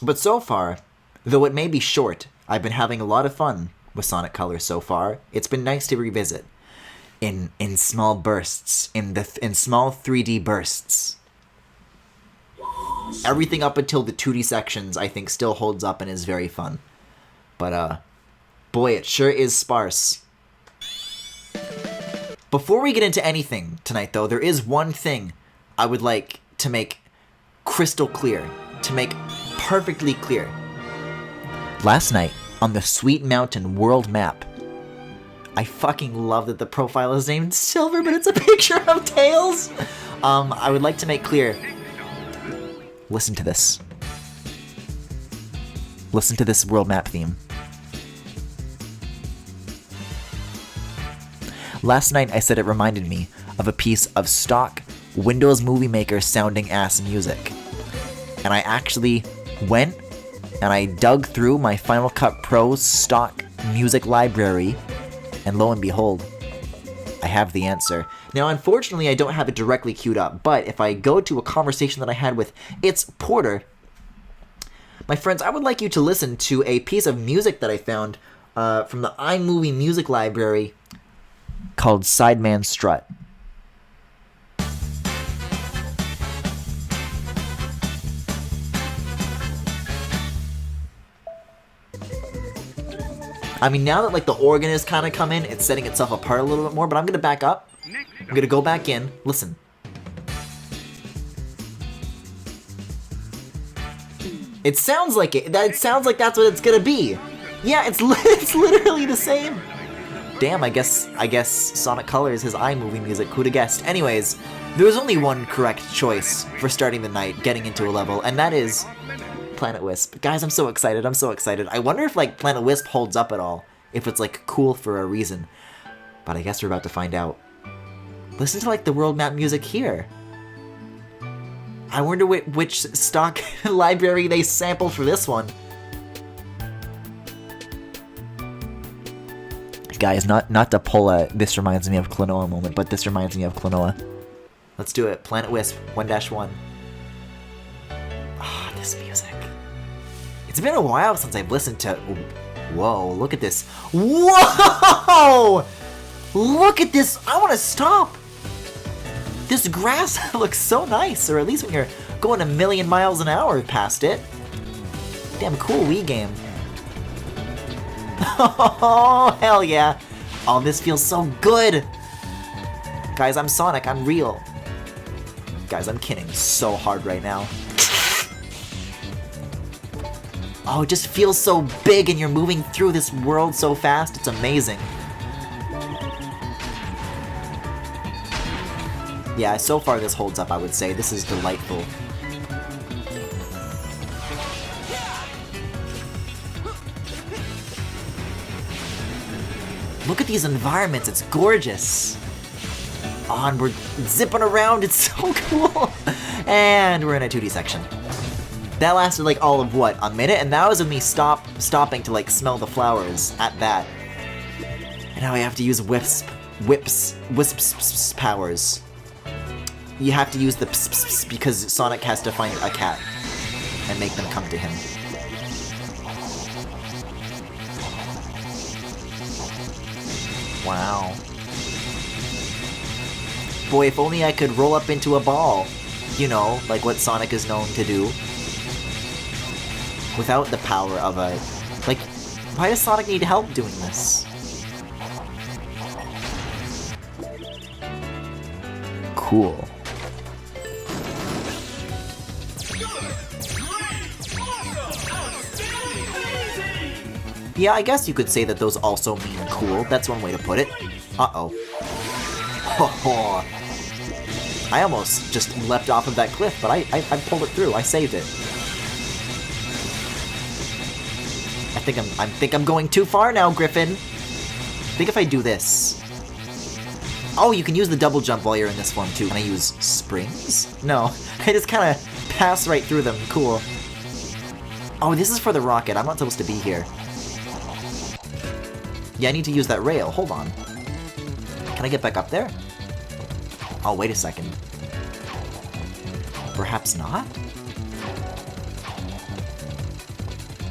But so far, though it may be short, I've been having a lot of fun with Sonic Colors so far. It's been nice to revisit in small bursts, in small 3D bursts. Everything up until the 2D sections, I think, still holds up and is very fun. But, boy, it sure is sparse. Before we get into anything tonight, though, there is one thing I would like to make crystal clear, to make perfectly clear. Last night, on the Sweet Mountain world map, I fucking love that the profile is named Silver, but it's a picture of Tails! I would like to make clear... Listen to this. Listen to this world map theme. Last night I said it reminded me of a piece of stock Windows Movie Maker sounding ass music. And I actually went and I dug through my Final Cut Pro's stock music library, and lo and behold, I have the answer. Now, unfortunately, I don't have it directly queued up, but if I go to a conversation that I had with It's Porter, my friends, I would like you to listen to a piece of music that I found from the iMovie music library called Sideman Strut. I mean, now that like the organ has kind of come in, it's setting itself apart a little bit more, but I'm going to back up. I'm going to go back in. Listen. It sounds like it. It sounds like that's what it's going to be. Yeah, it's literally the same. Damn, I guess Sonic Colors has iMovie music. Who'd have guessed? Anyways, there was only one correct choice for starting the night, getting into a level, and that is Planet Wisp. Guys, I'm so excited. I'm so excited. I wonder if like Planet Wisp holds up at all. If it's like cool for a reason. But I guess we're about to find out. Listen to like the world map music here. I wonder which stock library they sampled for this one. Guys, not to pull a this reminds me of Klonoa moment, but this reminds me of Klonoa. Let's do it. Planet Wisp 1-1. Ah, this music. It's been a while since I've listened to... Whoa, look at this. Whoa! Look at this. I want to stop. This grass looks so nice, or at least when you're going a million miles an hour past it. Damn cool Wii game. Oh, hell yeah. Oh, this feels so good. Guys, I'm Sonic. I'm real. Guys, I'm kidding so hard right now. Oh, it just feels so big and you're moving through this world so fast. It's amazing. Yeah, so far this holds up, I would say. This is delightful. Look at these environments, it's gorgeous. Oh, and we're zipping around, it's so cool. And we're in a 2D section. That lasted like all of what, a minute? And that was with me stopping to like smell the flowers at that. And now I have to use Wisp's powers. You have to use the pss because Sonic has to find a cat and make them come to him. Wow. Boy, if only I could roll up into a ball. You know, like what Sonic is known to do. Without the power of a... Like, why does Sonic need help doing this? Cool. Yeah, I guess you could say that those also mean cool. That's one way to put it. Uh-oh. I almost just leapt off of that cliff, but I pulled it through. I saved it. I think I'm going too far now, Griffin. I think if I do this... Oh, you can use the double jump while you're in this one, too. Can I use springs? No. I just kind of pass right through them. Cool. Oh, this is for the rocket. I'm not supposed to be here. Yeah, I need to use that rail. Hold on. Can I get back up there? Oh, wait a second. Perhaps not?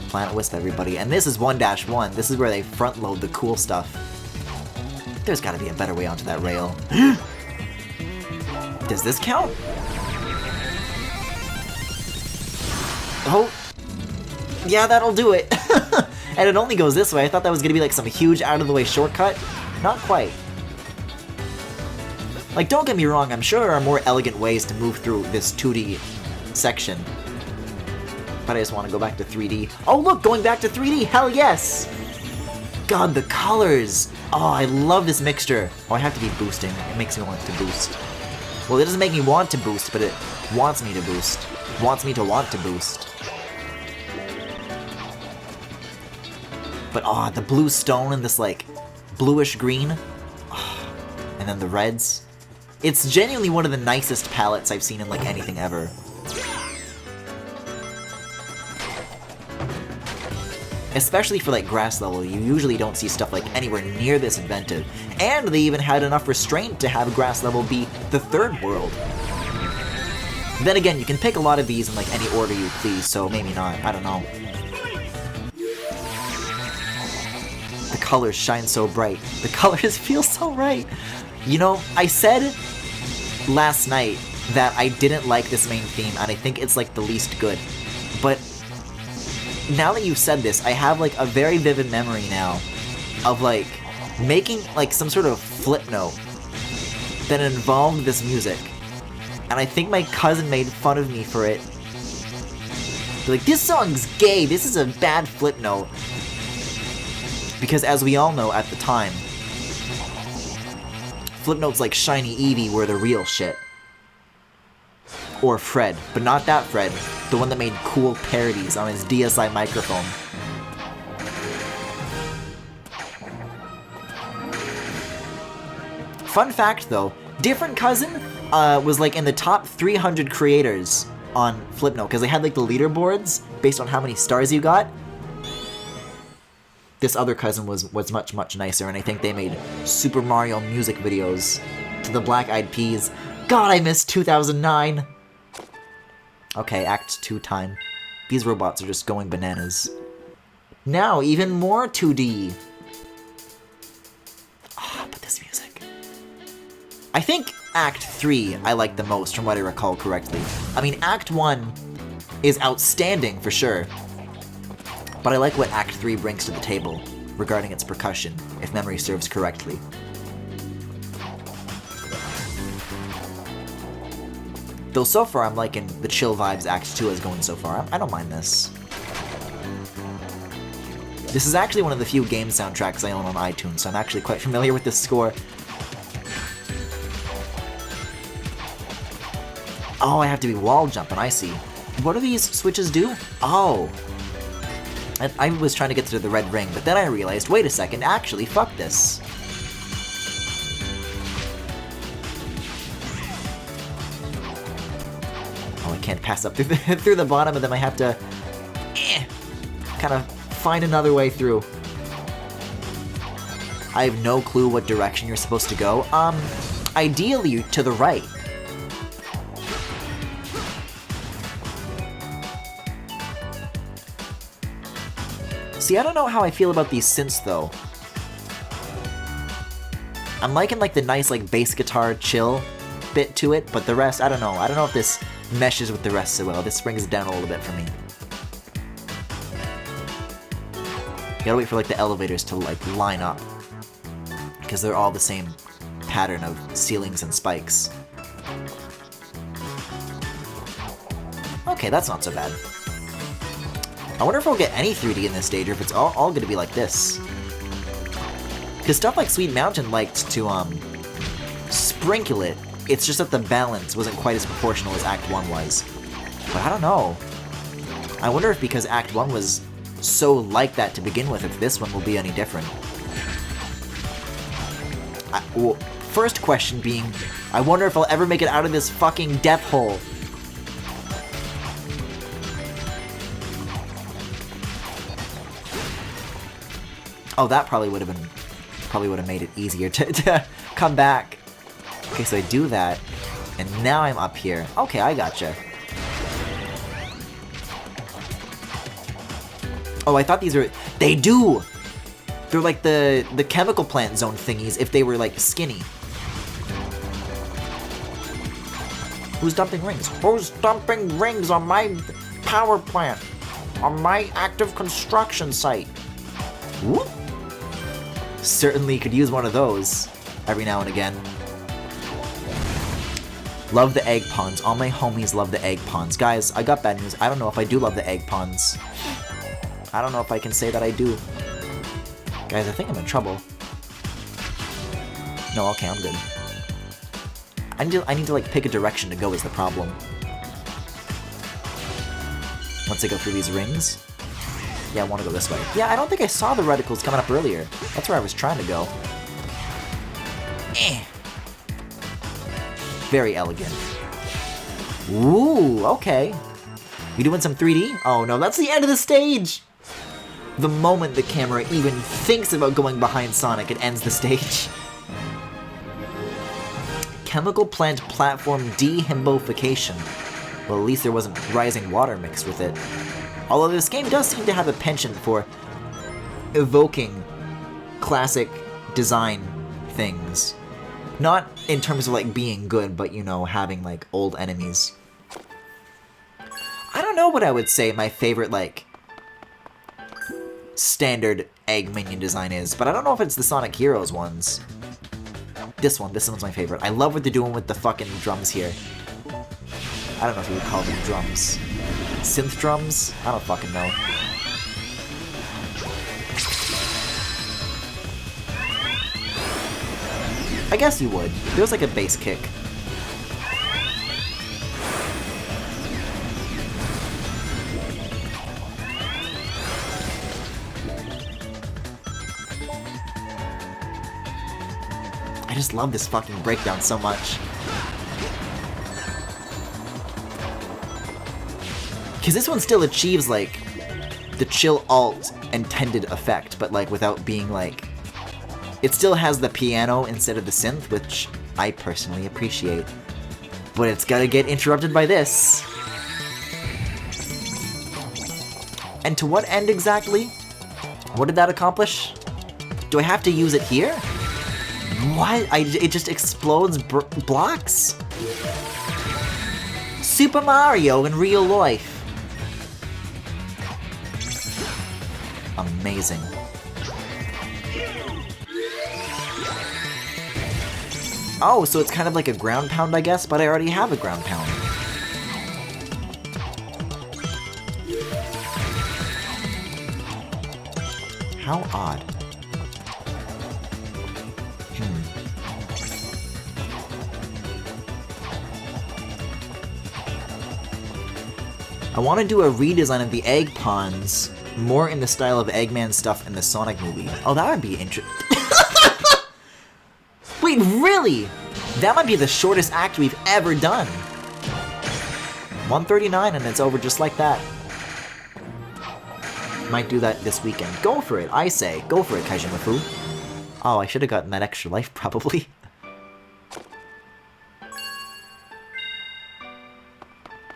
Planet Wisp, everybody. And this is 1-1. This is where they front load the cool stuff. There's gotta be a better way onto that rail. Does this count? Oh. Yeah, that'll do it. And it only goes this way. I thought that was gonna be like some huge out-of-the-way shortcut. Not quite. Like, don't get me wrong, I'm sure there are more elegant ways to move through this 2D section. But I just want to go back to 3D. Oh look, going back to 3D, hell yes! God, the colors! Oh, I love this mixture. Oh, I have to be boosting. It makes me want to boost. Well, it doesn't make me want to boost, but it wants me to boost. Wants me to want to boost. But oh, the blue stone and this like bluish green. Oh, and then the reds. It's genuinely one of the nicest palettes I've seen in like anything ever. Especially for like grass level, you usually don't see stuff like anywhere near this inventive. And they even had enough restraint to have grass level be the third world. Then again, you can pick a lot of these in like any order you please, so maybe not, I don't know. The colors shine so bright. The colors feel so right. You know, I said last night that I didn't like this main theme, and I think it's like the least good. But now that you've said this, I have like a very vivid memory now of like making like some sort of flip note that involved this music. And I think my cousin made fun of me for it. They're like, this song's gay, this is a bad flip note. Because as we all know at the time, flip notes like Shiny Eevee were the real shit. Or Fred, but not that Fred, the one that made cool parodies on his DSi microphone. Fun fact though, different cousin was like in the top 300 creators on Flipnote, because they had like the leaderboards based on how many stars you got. This other cousin was much, much nicer, and I think they made Super Mario music videos to the Black Eyed Peas. God, I miss 2009! Okay, Act 2 time. These robots are just going bananas. Now, even more 2D! Ah, but this music. I think Act 3 I like the most, from what I recall correctly. I mean, Act 1 is outstanding, for sure. But I like what Act 3 brings to the table, regarding its percussion, if memory serves correctly. Though so far I'm liking the chill vibes Act 2 is going so far. I don't mind this. This is actually one of the few game soundtracks I own on iTunes, so I'm actually quite familiar with this score. Oh, I have to be wall jumping, I see. What do these switches do? Oh. I was trying to get to the red ring, but then I realized, wait a second, actually, fuck this. Oh, I can't pass up through the bottom, and then I have to kind of find another way through. I have no clue what direction you're supposed to go. Ideally to the right. See, I don't know how I feel about these synths, though. I'm liking, like, the nice, like, bass guitar chill bit to it, but the rest, I don't know. I don't know if this meshes with the rest so well. This brings it down a little bit for me. You gotta wait for, like, the elevators to, like, line up. Because they're all the same pattern of ceilings and spikes. Okay, that's not so bad. I wonder if we'll get any 3D in this stage, or if it's all gonna be like this. Because stuff like Sweet Mountain liked to, sprinkle it. It's just that the balance wasn't quite as proportional as Act 1 was. But I don't know. I wonder if because Act 1 was so like that to begin with, if this one will be any different. Well, first question being, I wonder if I'll ever make it out of this fucking death hole. Oh, that probably would have made it easier to come back. Okay, so I do that, and now I'm up here. Okay, I gotcha. Oh, I thought these were... They do! They're like the chemical plant zone thingies if they were like skinny. Who's dumping rings? Who's dumping rings on my power plant? On my active construction site? Whoop. Certainly could use one of those every now and again. Love the egg ponds. All my homies love the egg ponds. Guys, I got bad news. I don't know if I do love the egg ponds. I don't know if I can say that I do. Guys, I think I'm in trouble. No, okay, I'm good. I need to like pick a direction to go is the problem. Once I go through these rings. Yeah, I want to go this way. Yeah, I don't think I saw the reticles coming up earlier. That's where I was trying to go. Eh. Very elegant. Ooh, okay. You doing some 3D? Oh no, that's the end of the stage! The moment the camera even thinks about going behind Sonic, it ends the stage. Chemical plant platform dehimbofication. Well, at least there wasn't rising water mixed with it. Although this game does seem to have a penchant for evoking classic design things. Not in terms of like being good, but you know, having like old enemies. I don't know what I would say my favorite like standard egg minion design is, but I don't know if it's the Sonic Heroes ones. This one's my favorite. I love what they're doing with the fucking drums here. I don't know if you would call them drums. Synth drums? I don't fucking know. I guess you would. There's like a bass kick. I just love this fucking breakdown so much. Because this one still achieves, like, the chill alt intended effect, but, like, without being, like... It still has the piano instead of the synth, which I personally appreciate. But it's gotta get interrupted by this. And to what end exactly? What did that accomplish? Do I have to use it here? What? It just explodes blocks? Super Mario in real life. Amazing. Oh, so it's kind of like a ground pound, I guess, but I already have a ground pound. How odd. I want to do a redesign of the egg ponds, more in the style of Eggman stuff in the Sonic movie. Oh, that would be interesting. Wait, really? That might be the shortest act we've ever done. 1:39 and it's over just like that. Might do that this weekend. Go for it, I say. Go for it, Kaijimafu. Oh, I should have gotten that extra life, probably.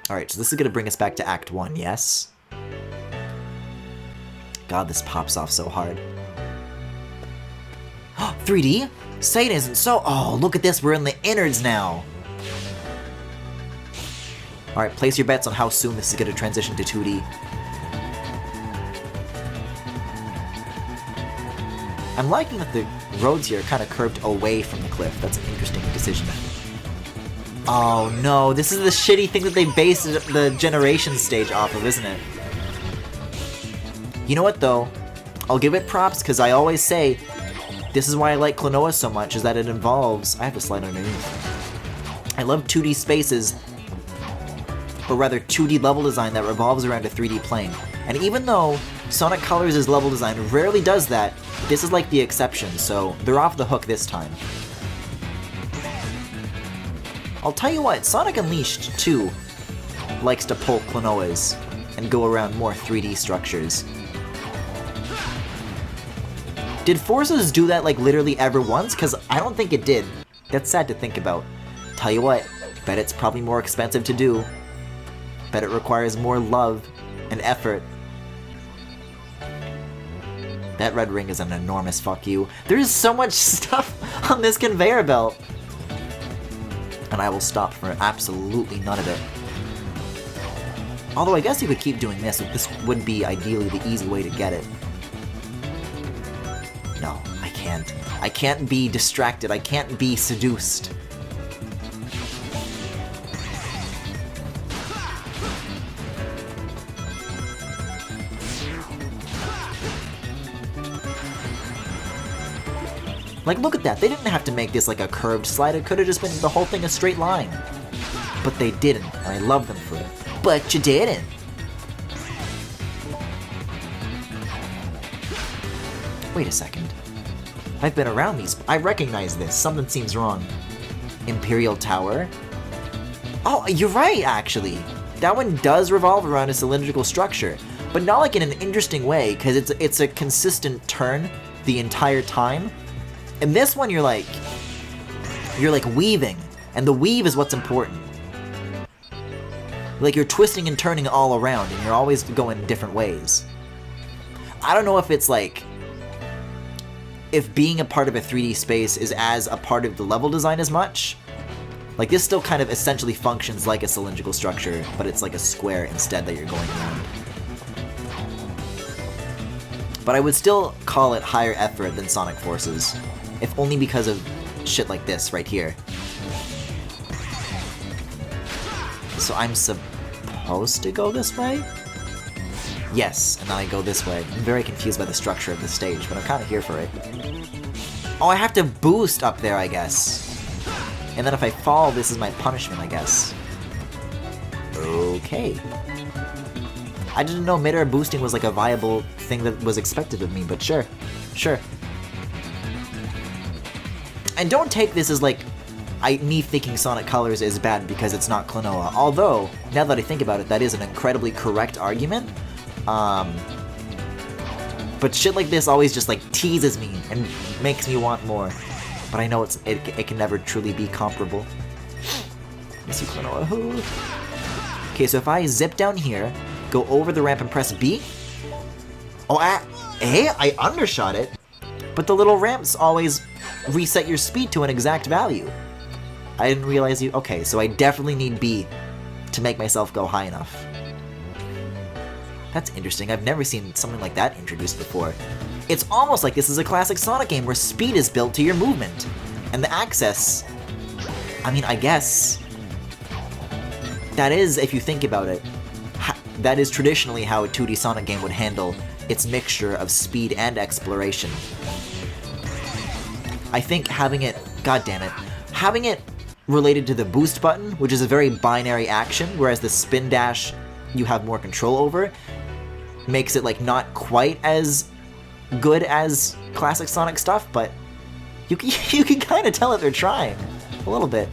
Alright, so this is gonna bring us back to Act 1, yes? God, this pops off so hard. 3D? Say it isn't so- oh, look at this, we're in the innards now! Alright, place your bets on how soon this is gonna transition to 2D. I'm liking that the roads here are kind of curved away from the cliff. That's an interesting decision. Oh no, this is the shitty thing that they based the Generation stage off of, isn't it? You know what though? I'll give it props because I always say this is why I like Klonoa so much, is that it involves... I have to slide underneath. I love 2D spaces, or rather 2D level design that revolves around a 3D plane. And even though Sonic Colors' level design rarely does that, this is like the exception, so they're off the hook this time. I'll tell you what, Sonic Unleashed, too, likes to pull Klonoas and go around more 3D structures. Did Forces do that, like, literally ever once? Because I don't think it did. That's sad to think about. Tell you what, bet it's probably more expensive to do. Bet it requires more love and effort. That red ring is an enormous fuck you. There is so much stuff on this conveyor belt. And I will stop for absolutely none of it. Although I guess you could keep doing this. This would be ideally the easy way to get it. No, I can't. I can't be distracted. I can't be seduced. Like, look at that. They didn't have to make this like a curved slide. It could have just been the whole thing a straight line. But they didn't, and I love them for it. But you didn't. Wait a second. I've been around these. I recognize this. Something seems wrong. Imperial Tower? Oh, you're right, actually. That one does revolve around a cylindrical structure, but not like in an interesting way, because it's a consistent turn the entire time. In this one, you're like weaving, and the weave is what's important. Like, you're twisting and turning all around, and you're always going different ways. I don't know if it's like, if being a part of a 3D space is as a part of the level design as much. Like, this still kind of essentially functions like a cylindrical structure, but it's like a square instead that you're going around. But I would still call it higher effort than Sonic Forces, if only because of shit like this right here. So I'm supposed to go this way? Yes, and then I go this way. I'm very confused by the structure of the stage, but I'm kind of here for it. Oh, I have to boost up there, I guess. And then if I fall, this is my punishment, I guess. Okay. I didn't know mid-air boosting was like a viable thing that was expected of me, but sure. Sure. And don't take this as like, me thinking Sonic Colors is bad because it's not Klonoa. Although, now that I think about it, that is an incredibly correct argument. But shit like this always just like teases me and makes me want more. But I know it can never truly be comparable. Let's see Klonoa. Okay, so if I zip down here, go over the ramp and press B. Oh, I undershot it. But the little ramps always reset your speed to an exact value. I didn't realize you... Okay, so I definitely need B to make myself go high enough. That's interesting. I've never seen something like that introduced before. It's almost like this is a classic Sonic game where speed is built to your movement. And the access... I mean, I guess... That is, if you think about it, that is traditionally how a 2D Sonic game would handle its mixture of speed and exploration. I think having it... God damn it. Having it related to the boost button, which is a very binary action, whereas the spin dash you have more control over, makes it like not quite as good as classic Sonic stuff, but you can kind of tell that they're trying a little bit.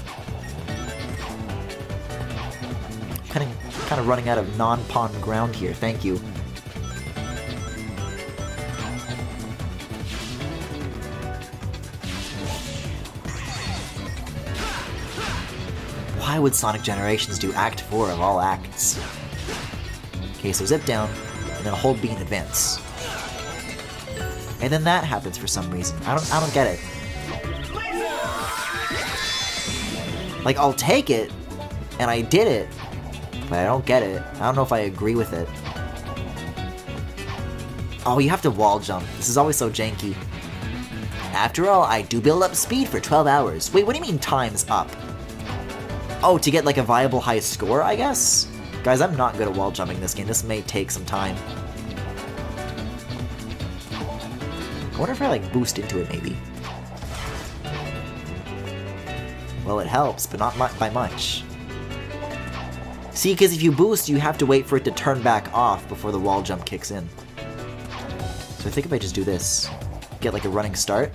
Kind of running out of non-pond ground here. Thank you. Why would Sonic Generations do Act 4 of all acts? Okay, so zip down, and then hold B and advance. And then that happens for some reason. I don't get it. Like, I'll take it, and I did it, but I don't get it. I don't know if I agree with it. Oh, you have to wall jump. This is always so janky. After all, I do build up speed for 12 hours. Wait, what do you mean time's up? Oh, to get like a viable high score, I guess? Guys, I'm not good at wall jumping this game. This may take some time. I wonder if I like boost into it, maybe. Well, it helps, but not by much. See, because if you boost, you have to wait for it to turn back off before the wall jump kicks in. So I think if I just do this, get like a running start.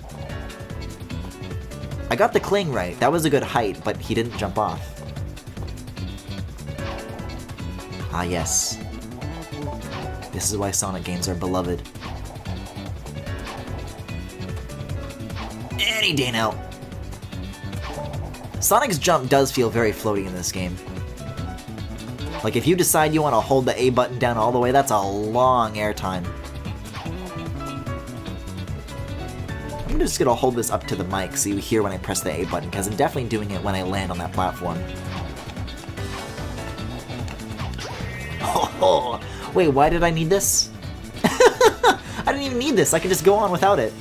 I got the cling right. That was a good height, but he didn't jump off. Ah, yes. This is why Sonic games are beloved. Any day now. Sonic's jump does feel very floaty in this game. Like, if you decide you want to hold the A button down all the way, that's a long air time. I'm just gonna hold this up to the mic so you hear when I press the A button, because I'm definitely doing it when I land on that platform. Oh, wait, why did I need this? I didn't even need this, I can just go on without it.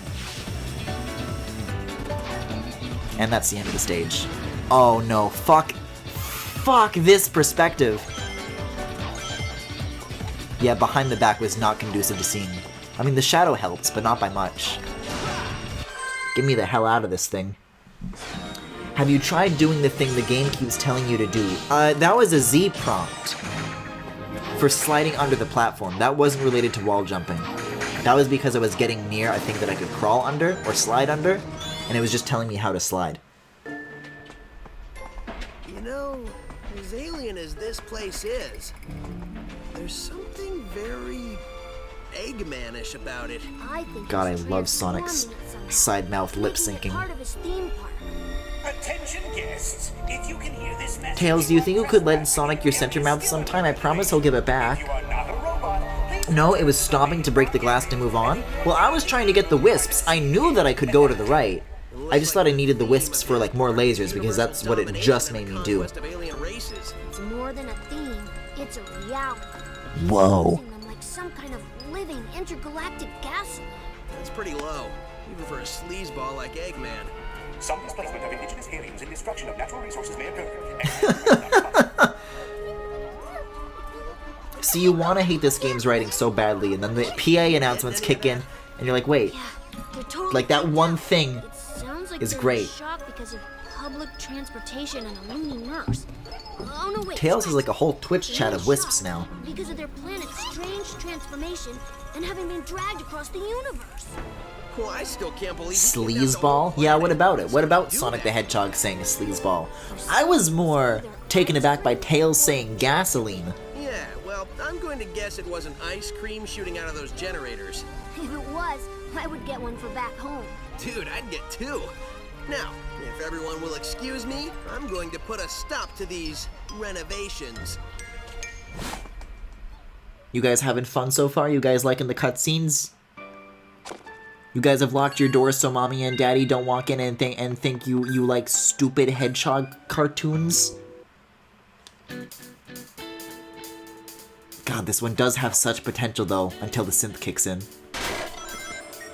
And that's the end of the stage. Oh no, fuck this perspective. Yeah, behind the back was not conducive to seeing. I mean, the shadow helps, but not by much. Get me the hell out of this thing. Have you tried doing the thing the game keeps telling you to do? That was a Z prompt. For sliding under the platform. That wasn't related to wall jumping. That was because I was getting near a thing that I could crawl under, or slide under, and it was just telling me how to slide. You know, as alien as this place is, there's something very Eggman-ish about it. God, I love Sonic's side mouth lip syncing. Attention guests, if you can hear this message, Tails, do you think you could lend Sonic your center mouth sometime? I promise he'll give it back. you are not a robot. No, it was stopping to break the glass to move on. Well, I was trying to get the wisps. I knew that I could go to the right. I just thought I needed the wisps for, like, more lasers, because that's what it just made me do. It's more than a theme, it's a reality. Whoa. Them like some kind of living intergalactic gas. That's pretty low, even for a sleazeball like Eggman. Some displacement of indigenous aliens and destruction of natural resources may occur. So you want to hate this game's writing so badly, and then the PA announcements kick in, and you're like, wait, like that one thing is great. Because of public transportation and a loony nurse. Oh, no, wait. Tails has like a whole Twitch chat of wisps now. Because of their planet's strange transformation and having been dragged across the universe. Well, I still can't believe Sleazeball? Yeah, what about it? What about Sonic the Hedgehog saying a sleazeball? I was more taken aback by Tails saying gasoline. Yeah, well, I'm going to guess it wasn't ice cream shooting out of those generators. If it was, I would get one for back home. Dude, I'd get two. Now, if everyone will excuse me, I'm going to put a stop to these renovations. You guys having fun so far? You guys liking the cutscenes? You guys have locked your doors so mommy and daddy don't walk in and think you like stupid hedgehog cartoons? God, this one does have such potential though, until the synth kicks in.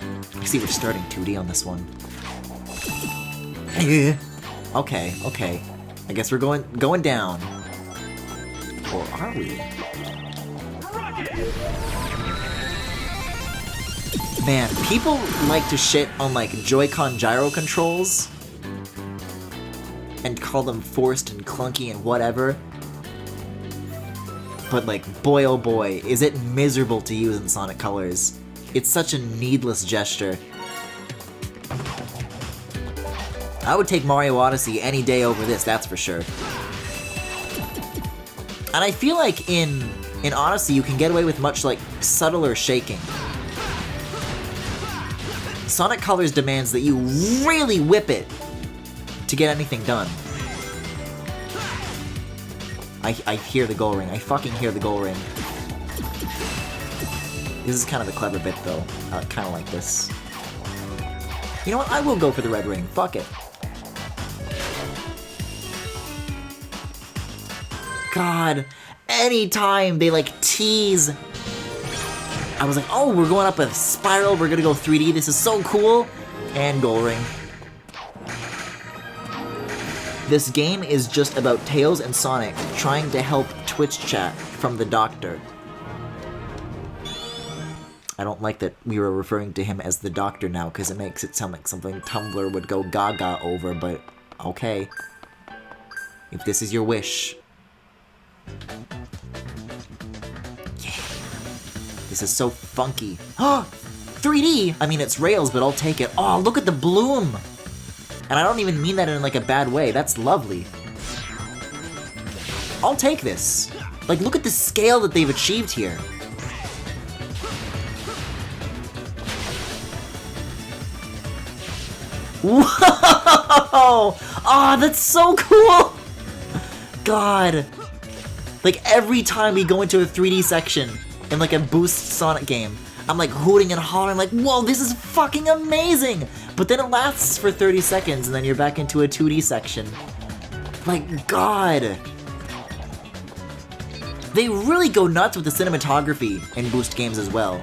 I see we're starting 2D on this one. Okay, okay. I guess we're going down. Or are we? Man, people like to shit on like Joy-Con gyro controls and call them forced and clunky and whatever. But like, boy oh boy, is it miserable to use in Sonic Colors. It's such a needless gesture. I would take Mario Odyssey any day over this, that's for sure. And I feel like in Odyssey you can get away with much like subtler shaking. Sonic Colors demands that you really whip it to get anything done. I hear the goal ring. I fucking hear the goal ring. This is kind of a clever bit though. Kind of like this. You know what? I will go for the red ring. Fuck it. God, anytime they like tease, I was like, oh, we're going up a spiral, we're gonna go 3D, this is so cool, and goal ring. This game is just about Tails and Sonic trying to help Twitch chat from the Doctor. I don't like that we were referring to him as the Doctor now, because it makes it sound like something Tumblr would go gaga over, but okay. If this is your wish. Yeah. This is so funky. 3D! I mean, it's rails, but I'll take it. Oh, look at the bloom! And I don't even mean that in like a bad way. That's lovely. I'll take this. Like, look at the scale that they've achieved here. Whoa! Oh, that's so cool! God. Like, every time we go into a 3D section in like a Boost Sonic game, I'm like hooting and hollering like, whoa, this is fucking amazing! But then it lasts for 30 seconds and then you're back into a 2D section. Like, God. They really go nuts with the cinematography in Boost games as well.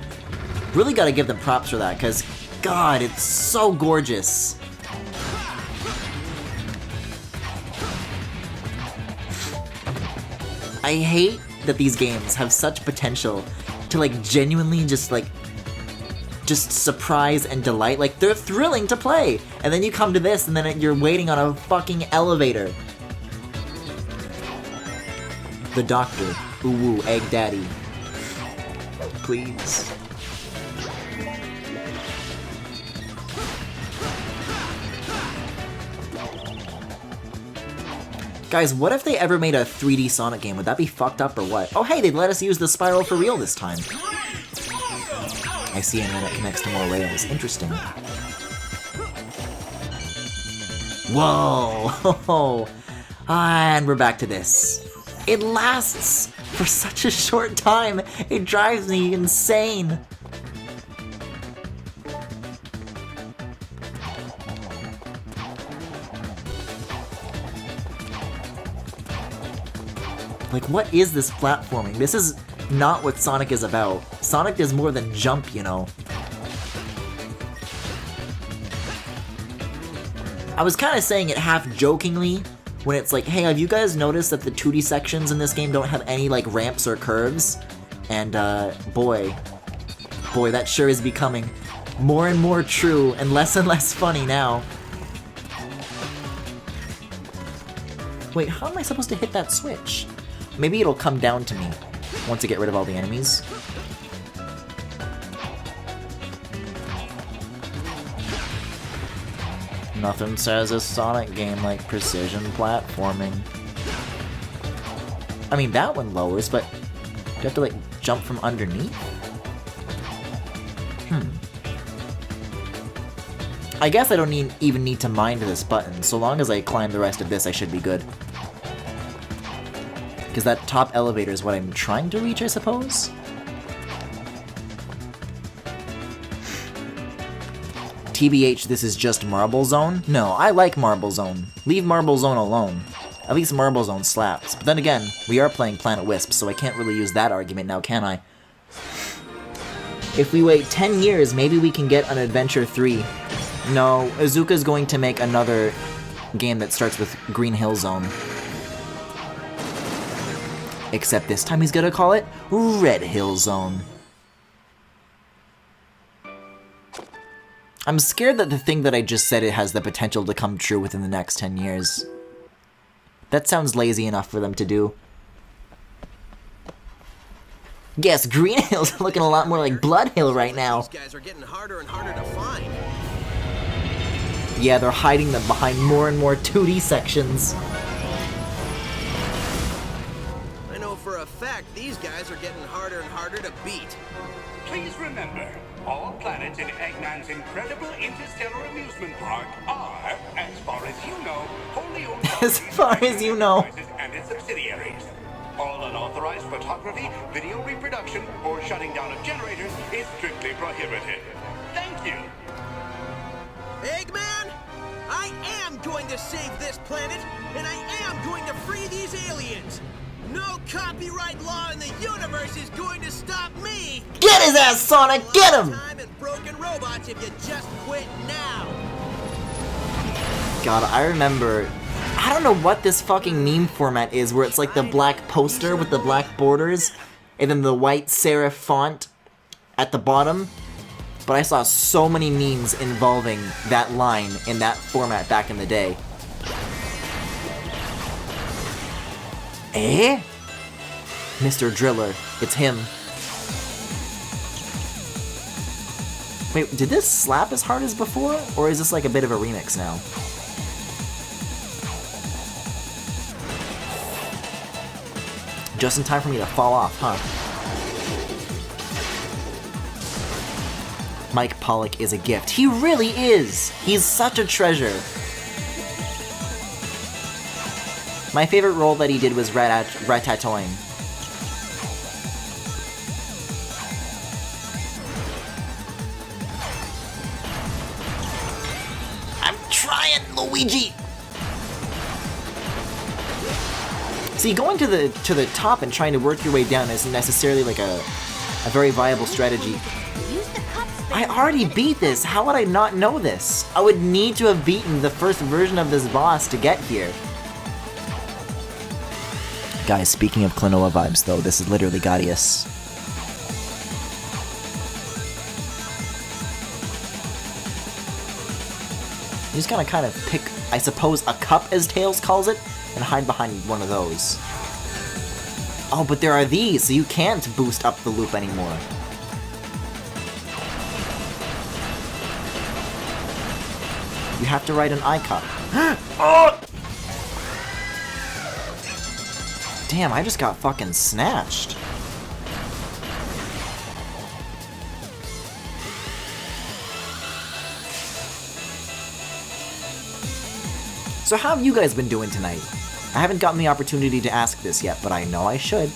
Really gotta give them props for that, because, God, it's so gorgeous. I hate that these games have such potential to, like, genuinely just surprise and delight. Like, they're thrilling to play! And then you come to this, and then you're waiting on a fucking elevator. The Doctor. Ooh, woo, Egg Daddy. Please. Guys, what if they ever made a 3D Sonic game? Would that be fucked up or what? Oh hey, they'd let us use the spiral for real this time. I see, and then it connects to more rails. Interesting. Whoa! And we're back to this. It lasts for such a short time. It drives me insane. Like, what is this platforming? This is not what Sonic is about. Sonic is more than jump, you know. I was kind of saying it half jokingly when it's like, hey, have you guys noticed that the 2D sections in this game don't have any, like, ramps or curves? And, boy, that sure is becoming more and more true and less funny now. Wait, how am I supposed to hit that switch? Maybe it'll come down to me once I get rid of all the enemies. Nothing says a Sonic game like precision platforming. I mean, that one lowers, but do you have to, like, jump from underneath? I guess I don't even need to mind this button. So long as I climb the rest of this, I should be good. Because that top elevator is what I'm trying to reach, I suppose? TBH, this is just Marble Zone? No, I like Marble Zone. Leave Marble Zone alone. At least Marble Zone slaps. But then again, we are playing Planet Wisp, so I can't really use that argument now, can I? If we wait 10 years, maybe we can get an Adventure 3. No, Iizuka's going to make another game that starts with Green Hill Zone. Except this time he's gonna call it Red Hill Zone. I'm scared that the thing that I just said it has the potential to come true within the next 10 years. That sounds lazy enough for them to do. Yes, Green Hill's looking a lot more like Blood Hill right now. These guys are getting harder and harder to find. Yeah, they're hiding them behind more and more 2D sections. I know for a fact these guys are getting harder and harder to beat. Please remember, all planets in Eggman's incredible interstellar amusement park are, as far as you know, wholly owned As far as you know. and its subsidiaries. All unauthorized photography, video reproduction, or shutting down of generators is strictly prohibited. Thank you. Eggman, I am going to save this planet, and I am going to free these aliens. No copyright law in the universe is going to stop me. Get his ass, Sonic! Get him! Time and broken robots if you just quit now. God, I remember... I don't know what this fucking meme format is, where it's like the black poster with the black borders, and then the white serif font at the bottom. But I saw so many memes involving that line in that format back in the day. Eh? Mr. Driller, it's him. Wait, did this slap as hard as before? Or is this like a bit of a remix now? Just in time for me to fall off, huh? Mike Pollock is a gift. He really is! He's such a treasure. My favorite role that he did was Ratatouille. Luigi! See, going to the top and trying to work your way down isn't necessarily like a very viable strategy. I already beat this. How would I not know this? I would need to have beaten the first version of this boss to get here. Guys, speaking of Klonoa vibes though, this is literally Ghadius. You just gotta kind of pick, I suppose, a cup as Tails calls it, and hide behind one of those. Oh, but there are these, so you can't boost up the loop anymore. You have to ride an I-cup. Oh! Damn, I just got fucking snatched. So how have you guys been doing tonight? I haven't gotten the opportunity to ask this yet, but I know I should.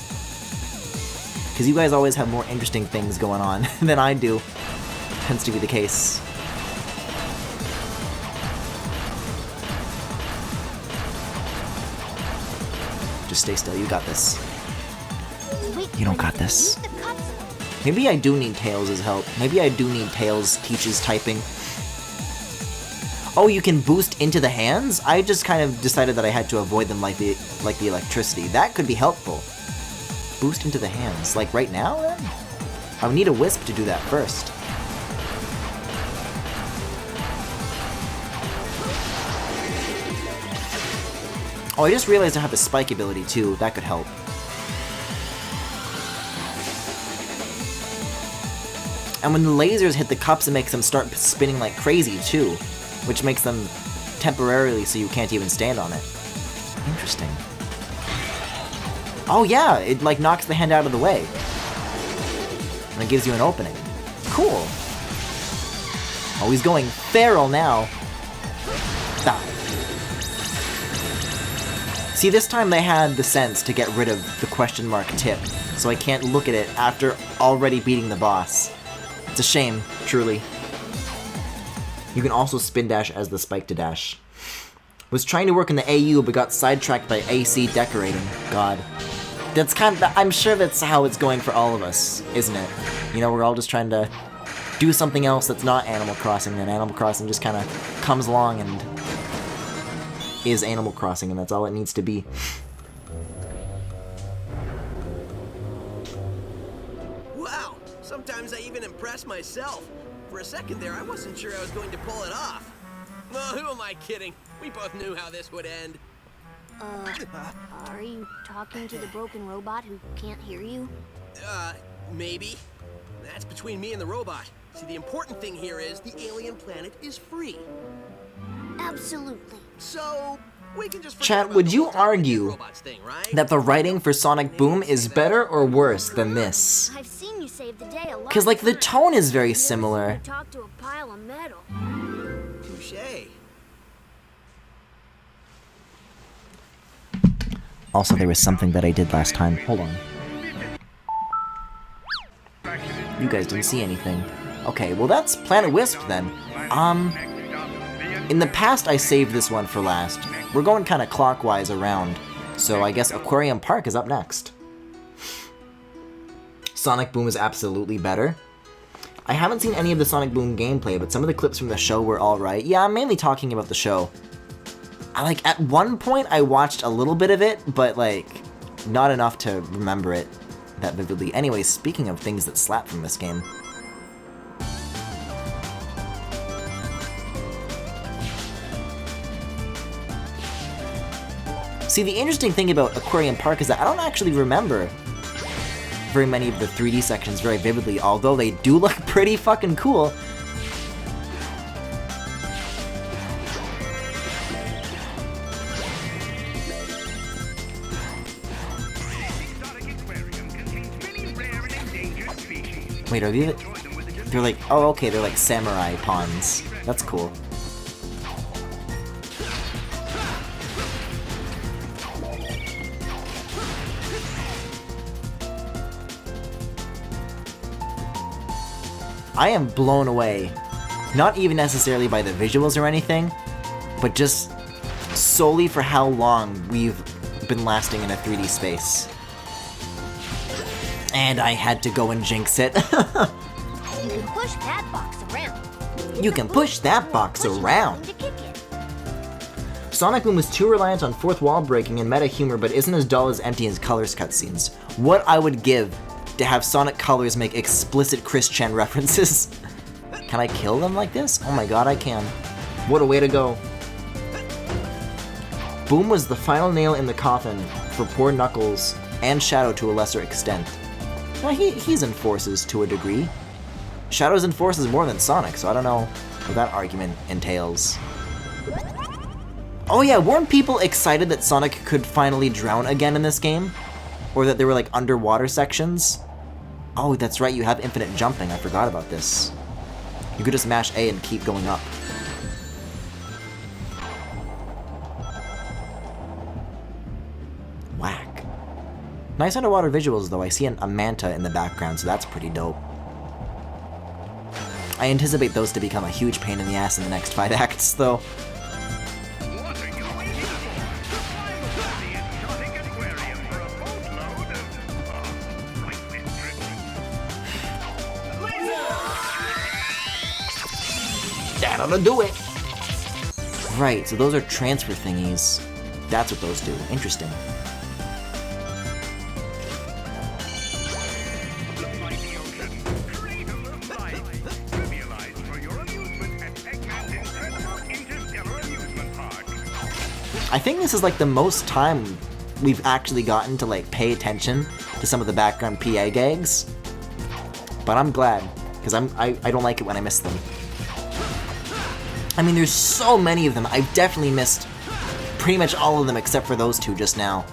Because you guys always have more interesting things going on than I do. Tends to be the case. Just stay still, you got this. You don't got this. Maybe I do need Tails' help. Maybe I do need Tails teaches typing. Oh, you can boost into the hands? I just kind of decided that I had to avoid them like the electricity. That could be helpful. Boost into the hands. Like right now, then? I would need a Wisp to do that first. Oh, I just realized I have the spike ability too. That could help. And when the lasers hit the cups, it makes them start spinning like crazy too, which makes them temporarily so you can't even stand on it. Interesting. Oh yeah, it like knocks the hand out of the way. And it gives you an opening. Cool. Oh, he's going feral now. Stop. See, this time they had the sense to get rid of the question mark tip, so I can't look at it after already beating the boss. It's a shame, truly. You can also spin dash as the spike to dash. Was trying to work in the AU but got sidetracked by AC decorating. God. That's kind of, I'm sure that's how it's going for all of us, isn't it? You know, we're all just trying to do something else that's not Animal Crossing, and Animal Crossing just kind of comes along and is Animal Crossing, and that's all it needs to be. Wow, sometimes I even impress myself. For a second there, I wasn't sure I was going to pull it off. Well, who am I kidding? We both knew how this would end. Are you talking to the broken robot who can't hear you? Maybe. That's between me and the robot. See, the important thing here is the alien planet is free. Absolutely. So, we can just Chat, would you argue that the writing for Sonic Boom is better or worse than this? I've seen you save the day a lot. Because, like, the tone is very similar. Talk to a pile of metal. Touché. Also, there was something that I did last time. Hold on. You guys didn't see anything. Okay, well that's Planet Wisp then. In the past I saved this one for last. We're going kind of clockwise around, so I guess Aquarium Park is up next. Sonic Boom is absolutely better. I haven't seen any of the Sonic Boom gameplay, but some of the clips from the show were alright. Yeah, I'm mainly talking about the show. Like, at one point I watched a little bit of it, but like, not enough to remember it that vividly. Anyway, speaking of things that slap from this game. See, the interesting thing about Aquarium Park is that I don't actually remember very many of the 3D sections very vividly, although they do look pretty fucking cool. Wait, are these? They're like, oh, okay, they're like samurai pawns. That's cool. I am blown away. Not even necessarily by the visuals or anything, but just solely for how long we've been lasting in a 3D space. And I had to go and jinx it. You can push that box around. You can push that box Push around. to kick it. Sonic Boom is too reliant on fourth wall breaking and meta humor, but isn't as dull as empty as Colors cutscenes. What I would give to have Sonic Colors make explicit Chris Chen references. Can I kill them like this? Oh my god, I can. What a way to go. Boom was the final nail in the coffin for poor Knuckles and Shadow to a lesser extent. Now, he's in Forces to a degree. Shadow's in Forces more than Sonic, so I don't know what that argument entails. Oh yeah, weren't people excited that Sonic could finally drown again in this game? Or that there were like underwater sections? Oh, that's right, you have infinite jumping, I forgot about this. You could just mash A and keep going up. Whack. Nice underwater visuals though, I see a manta in the background, so that's pretty dope. I anticipate those to become a huge pain in the ass in the next 5 acts, though. That ought to do it! Right, so those are transfer thingies. That's what those do. Interesting. I think this is like the most time we've actually gotten to like pay attention to some of the background PA gags. But I'm glad, because I don't like it when I miss them. I mean, there's so many of them. I've definitely missed pretty much all of them except for those two just now.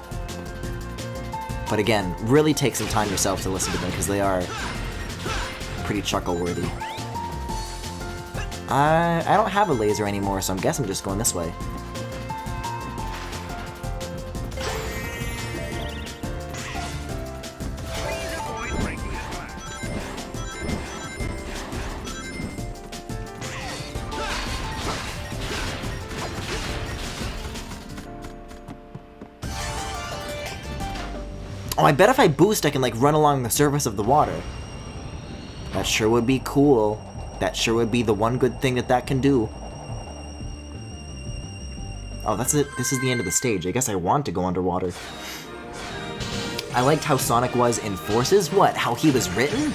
But again, really take some time yourself to listen to them because they are pretty chuckle-worthy. I don't have a laser anymore, so I guess I'm just going this way. Oh, I bet if I boost, I can, like, run along the surface of the water. That sure would be cool. That sure would be the one good thing that can do. Oh, that's it. This is the end of the stage. I guess I want to go underwater. I liked how Sonic was in Forces. What? How he was written?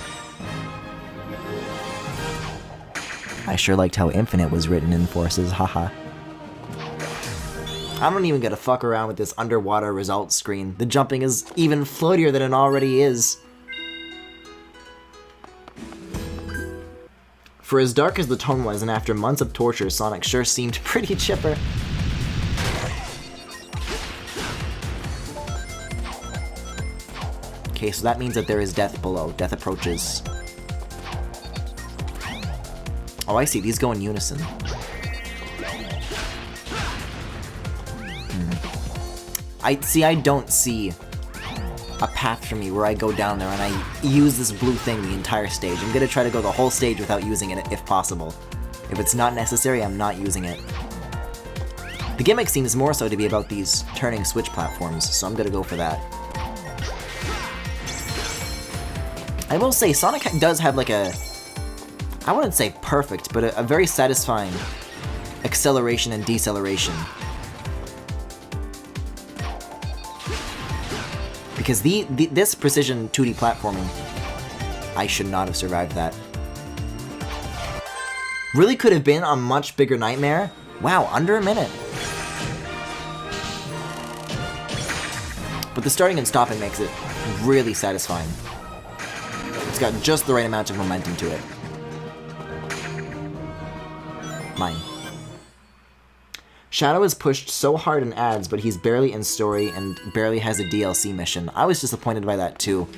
I sure liked how Infinite was written in Forces. Haha. I don't even get to fuck around with this underwater results screen. The jumping is even floatier than it already is. For as dark as the tone was, and after months of torture, Sonic sure seemed pretty chipper. Okay, so that means that there is death below. Death approaches. Oh, I see. These go in unison. I don't see a path for me where I go down there and I use this blue thing the entire stage. I'm gonna try to go the whole stage without using it if possible. If it's not necessary, I'm not using it. The gimmick seems more so to be about these turning switch platforms, so I'm gonna go for that. I will say, Sonic does have like a, I wouldn't say perfect, but a very satisfying acceleration and deceleration. Because this precision 2D platforming, I should not have survived that. Really could have been a much bigger nightmare. Wow, under a minute. But the starting and stopping makes it really satisfying. It's got just the right amount of momentum to it. Mine. Shadow is pushed so hard in ads, but he's barely in story and barely has a DLC mission. I was disappointed by that too.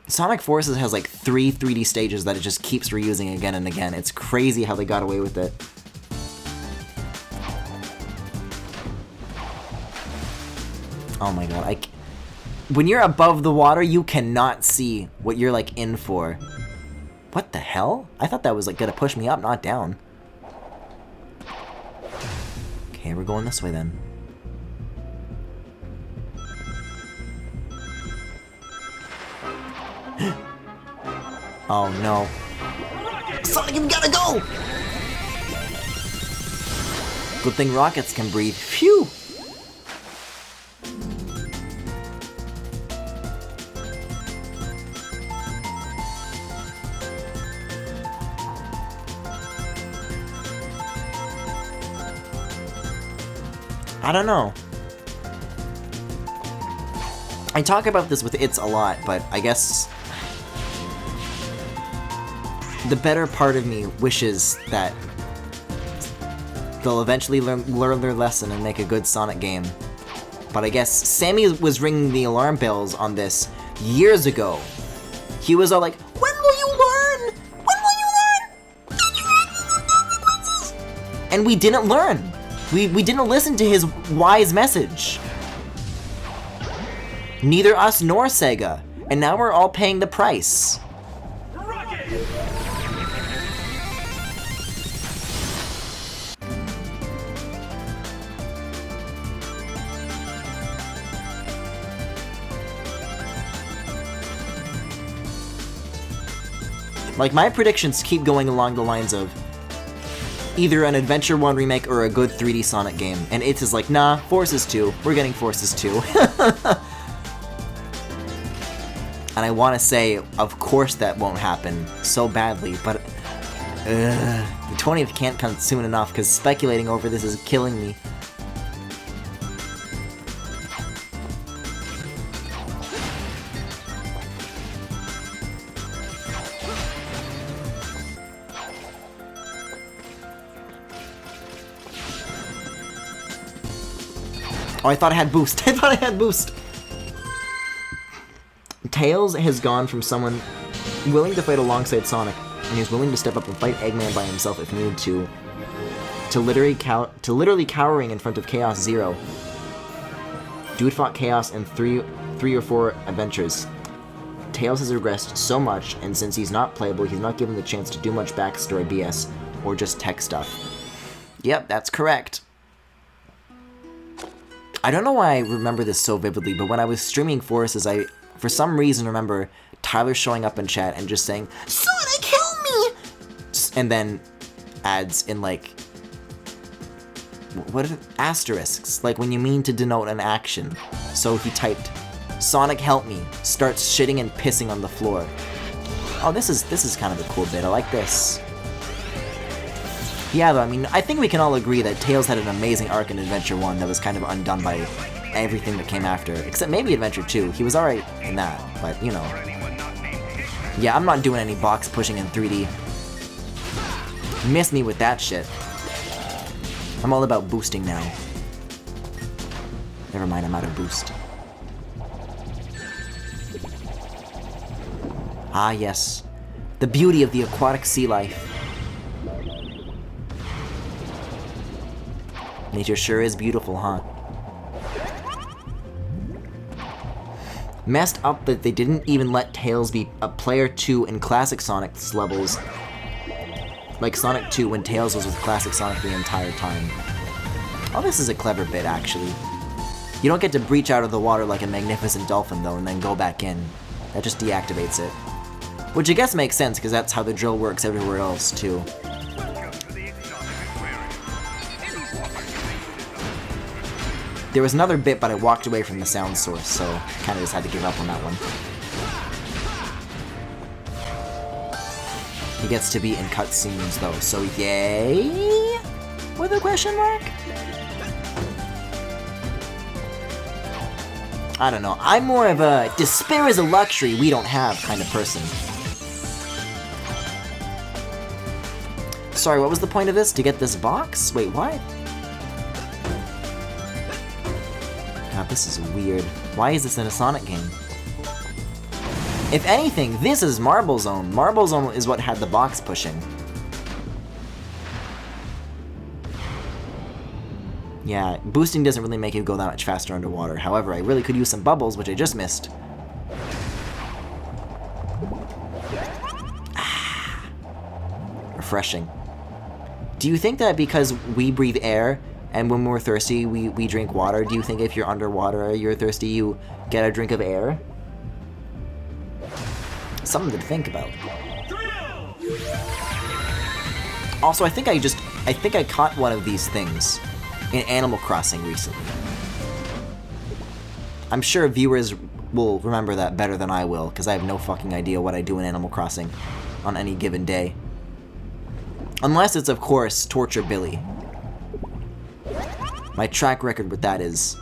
Sonic Forces has like 3 3D stages that it just keeps reusing again and again. It's crazy how they got away with it. Oh my god, when you're above the water, you cannot see what you're like in for. What the hell? I thought that was like gonna push me up, not down. Okay, we're going this way then. Oh no. Sonic, you gotta go! Good thing rockets can breathe. Phew! I don't know. I talk about this with It's a lot, but I guess the better part of me wishes that they'll eventually learn their lesson and make a good Sonic game. But I guess Sammy was ringing the alarm bells on this years ago. He was all like, when will you learn? When will you learn? And we didn't learn. We didn't listen to his wise message. Neither us nor Sega. And now we're all paying the price. Like, my predictions keep going along the lines of either an Adventure 1 remake or a good 3D Sonic game. And It is like, nah, Forces 2. We're getting Forces 2. And I want to say, of course that won't happen so badly, but the 20th can't come soon enough because speculating over this is killing me. Oh, I thought I had boost. I thought I had boost. Tails has gone from someone willing to fight alongside Sonic, and he's willing to step up and fight Eggman by himself if needed to literally cowering in front of Chaos Zero. Dude fought Chaos in three or four adventures. Tails has regressed so much, and since he's not playable, he's not given the chance to do much backstory BS or just tech stuff. Yep, that's correct. I don't know why I remember this so vividly, but when I was streaming Forces, I, for some reason, remember Tyler showing up in chat and just saying, "Sonic, help me!" And then adds in, like, what are asterisks? Like when you mean to denote an action. So he typed, "Sonic, help me," starts shitting and pissing on the floor. Oh, this is kind of a cool bit. I like this. Yeah, though, I mean, I think we can all agree that Tails had an amazing arc in Adventure 1 that was kind of undone by everything that came after. Except maybe Adventure 2. He was alright in that, but, you know. Yeah, I'm not doing any box pushing in 3D. Miss me with that shit. I'm all about boosting now. Never mind, I'm out of boost. Ah, yes. The beauty of the aquatic sea life. Nature sure is beautiful, huh? Messed up that they didn't even let Tails be a player 2 in Classic Sonic's levels. Like Sonic 2 when Tails was with Classic Sonic the entire time. Oh, this is a clever bit, actually. You don't get to breach out of the water like a magnificent dolphin, though, and then go back in. That just deactivates it. Which I guess makes sense, because that's how the drill works everywhere else, too. There was another bit, but I walked away from the sound source, so kind of just had to give up on that one. He gets to be in cutscenes, though, so yay? With a question mark? I don't know. I'm more of a despair is a luxury we don't have kind of person. Sorry, what was the point of this? To get this box? Wait, what? God, this is weird. Why is this in a Sonic game? If anything, this is Marble Zone. Marble Zone is what had the box pushing. Yeah, boosting doesn't really make you go that much faster underwater. However, I really could use some bubbles, which I just missed. Ah, refreshing. Do you think that because we breathe air, And when we're thirsty, we drink water. Do you think if you're underwater, you're thirsty, you get a drink of air? Something to think about. Also, I think I caught one of these things in Animal Crossing recently. I'm sure viewers will remember that better than I will, because I have no fucking idea what I do in Animal Crossing on any given day. Unless it's, of course, Torture Billy. My track record with that is...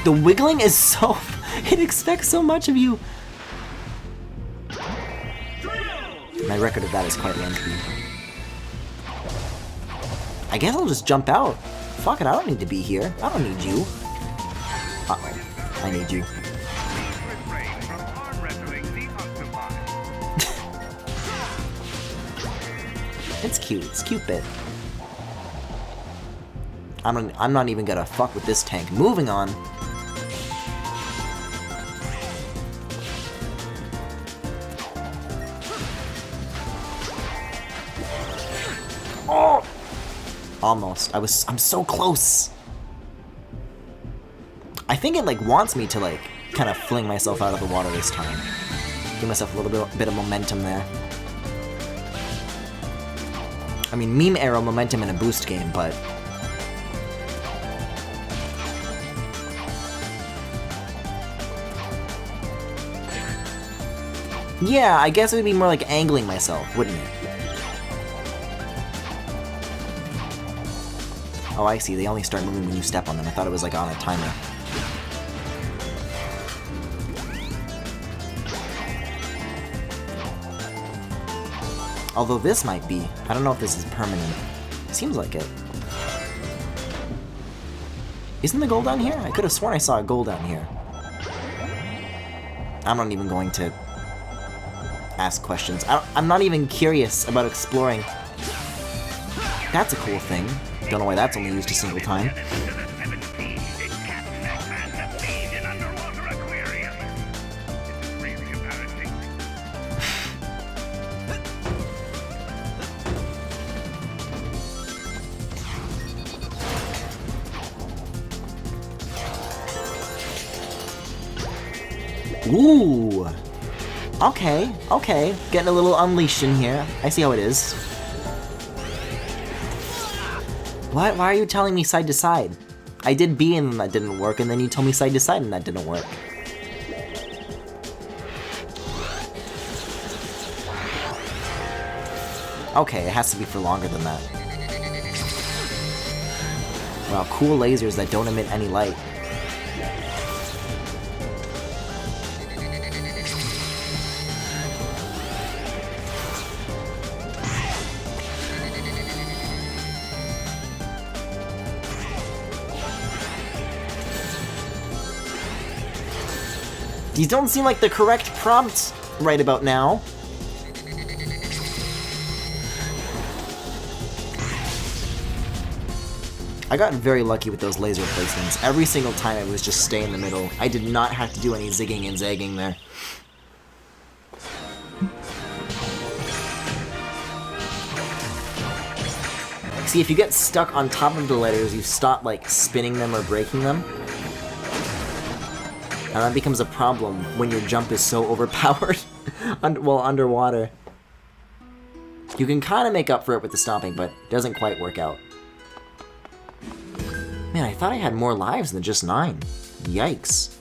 The wiggling is so... It expects so much of you. My record of that is quite lengthy. I guess I'll just jump out. Fuck it, I don't need to be here. I don't need you. Uh-oh. I need you. It's cute. It's cute bit. I'm not even gonna fuck with this tank. Moving on. Oh! Almost. I'm so close. I think it like wants me to like kind of fling myself out of the water this time. Give myself a little bit of momentum there. I mean, meme arrow momentum in a boost game, but... Yeah, I guess it would be more like angling myself, wouldn't it? Oh, I see. They only start moving when you step on them. I thought it was like on a timer. Although this might be. I don't know if this is permanent. Seems like it. Isn't the goal down here? I could have sworn I saw a goal down here. I'm not even going to ask questions. I'm not even curious about exploring. That's a cool thing. Don't know why that's only used a single time. Ooh! Okay, okay. Getting a little unleashed in here. I see how it is. What? Why are you telling me side to side? I did B and that didn't work, and then you told me side to side and that didn't work. Okay, it has to be for longer than that. Wow, cool lasers that don't emit any light. These don't seem like the correct prompt right about now. I got very lucky with those laser placements. Every single time it was just stay in the middle. I did not have to do any zigging and zagging there. See, if you get stuck on top of the letters, you stop like spinning them or breaking them. And that becomes a problem when your jump is so overpowered while underwater. You can kind of make up for it with the stomping, but it doesn't quite work out. Man, I thought I had more lives than just 9. Yikes.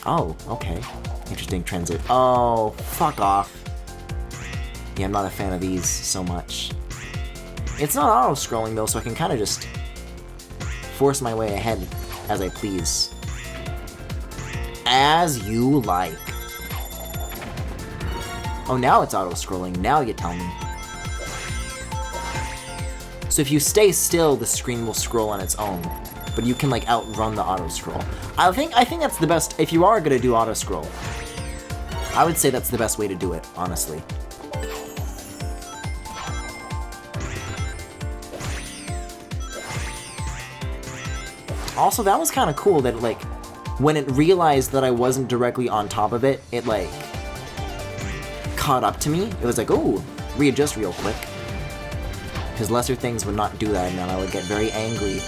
Oh, okay. Interesting transit. Oh, fuck off. Yeah, I'm not a fan of these so much. It's not auto-scrolling though, so I can kind of just force my way ahead as I please. As you like. Oh, now it's auto-scrolling. Now you tell me. So if you stay still, the screen will scroll on its own. But you can like outrun the auto-scroll. I think that's the best. If you are gonna do auto-scroll, I would say that's the best way to do it, honestly. Also, that was kind of cool that, like, when it realized that I wasn't directly on top of it, it like caught up to me. It was like, oh, readjust real quick. Because lesser things would not do that, and then I would get very angry.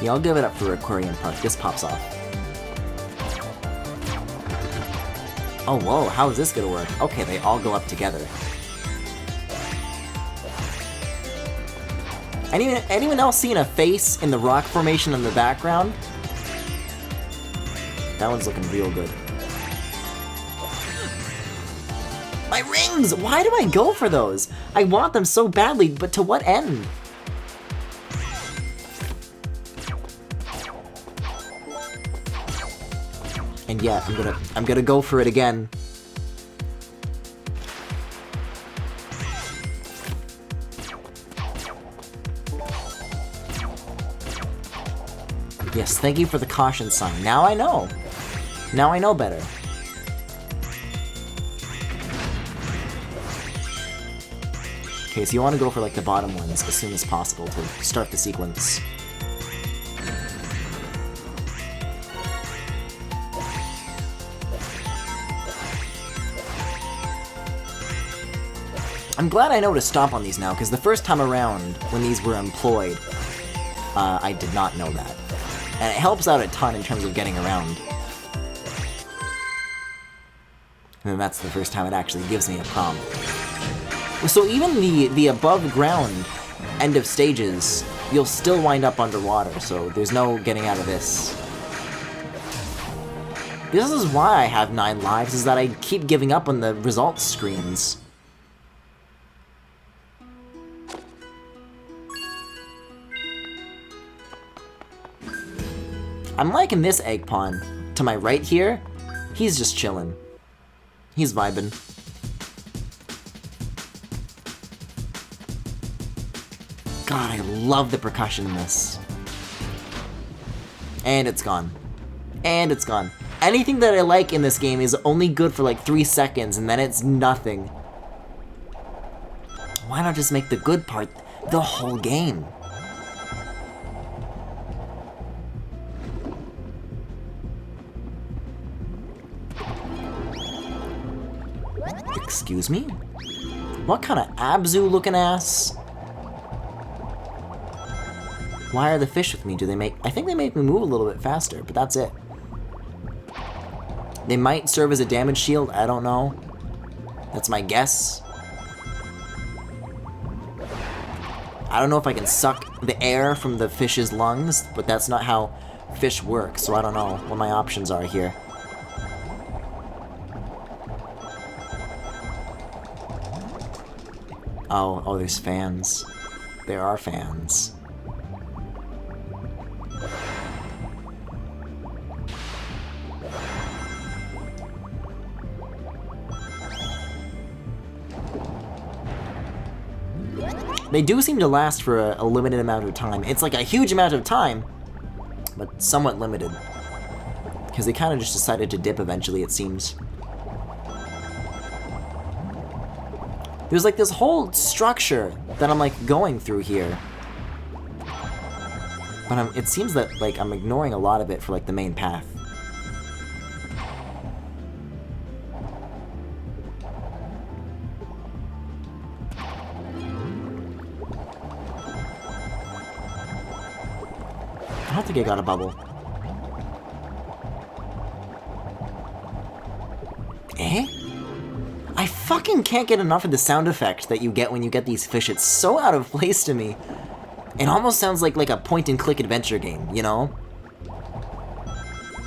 Yeah, I'll give it up for Aquarium Park. This pops off. Oh, whoa, how is this gonna work? Okay, they all go up together. Anyone else seeing a face in the rock formation in the background? That one's looking real good. My rings! Why do I go for those? I want them so badly, but to what end? And yeah, I'm gonna go for it again. Yes, thank you for the caution sign. Now I know. Now I know better. Okay, so you want to go for like the bottom ones as soon as possible to start the sequence. I'm glad I know to stomp on these now, because the first time around, when these were employed, I did not know that. And it helps out a ton in terms of getting around. And then that's the first time it actually gives me a prompt. So even the above ground end of stages, you'll still wind up underwater, so there's no getting out of this. This is why I have 9 lives, is that I keep giving up on the results screens. I'm liking this egg pawn. To my right here, he's just chilling. He's vibing. God, I love the percussion in this. And it's gone. And it's gone. Anything that I like in this game is only good for like 3 seconds, and then it's nothing. Why not just make the good part the whole game? Excuse me? What kind of Abzu looking ass? Why are the fish with me? Do they make... I think they make me move a little bit faster, but that's it. They might serve as a damage shield, I don't know. That's my guess. I don't know if I can suck the air from the fish's lungs, but that's not how fish work, so I don't know what my options are here. Oh, there's fans. There are fans. They do seem to last for a limited amount of time. It's like a huge amount of time, but somewhat limited. Because they kind of just decided to dip eventually, it seems. There's like this whole structure that I'm like going through here. But it seems that like I'm ignoring a lot of it for like the main path. I don't think I got a bubble. Eh? I fucking can't get enough of the sound effect that you get when you get these fish. It's so out of place to me. It almost sounds like a point-and-click adventure game, you know?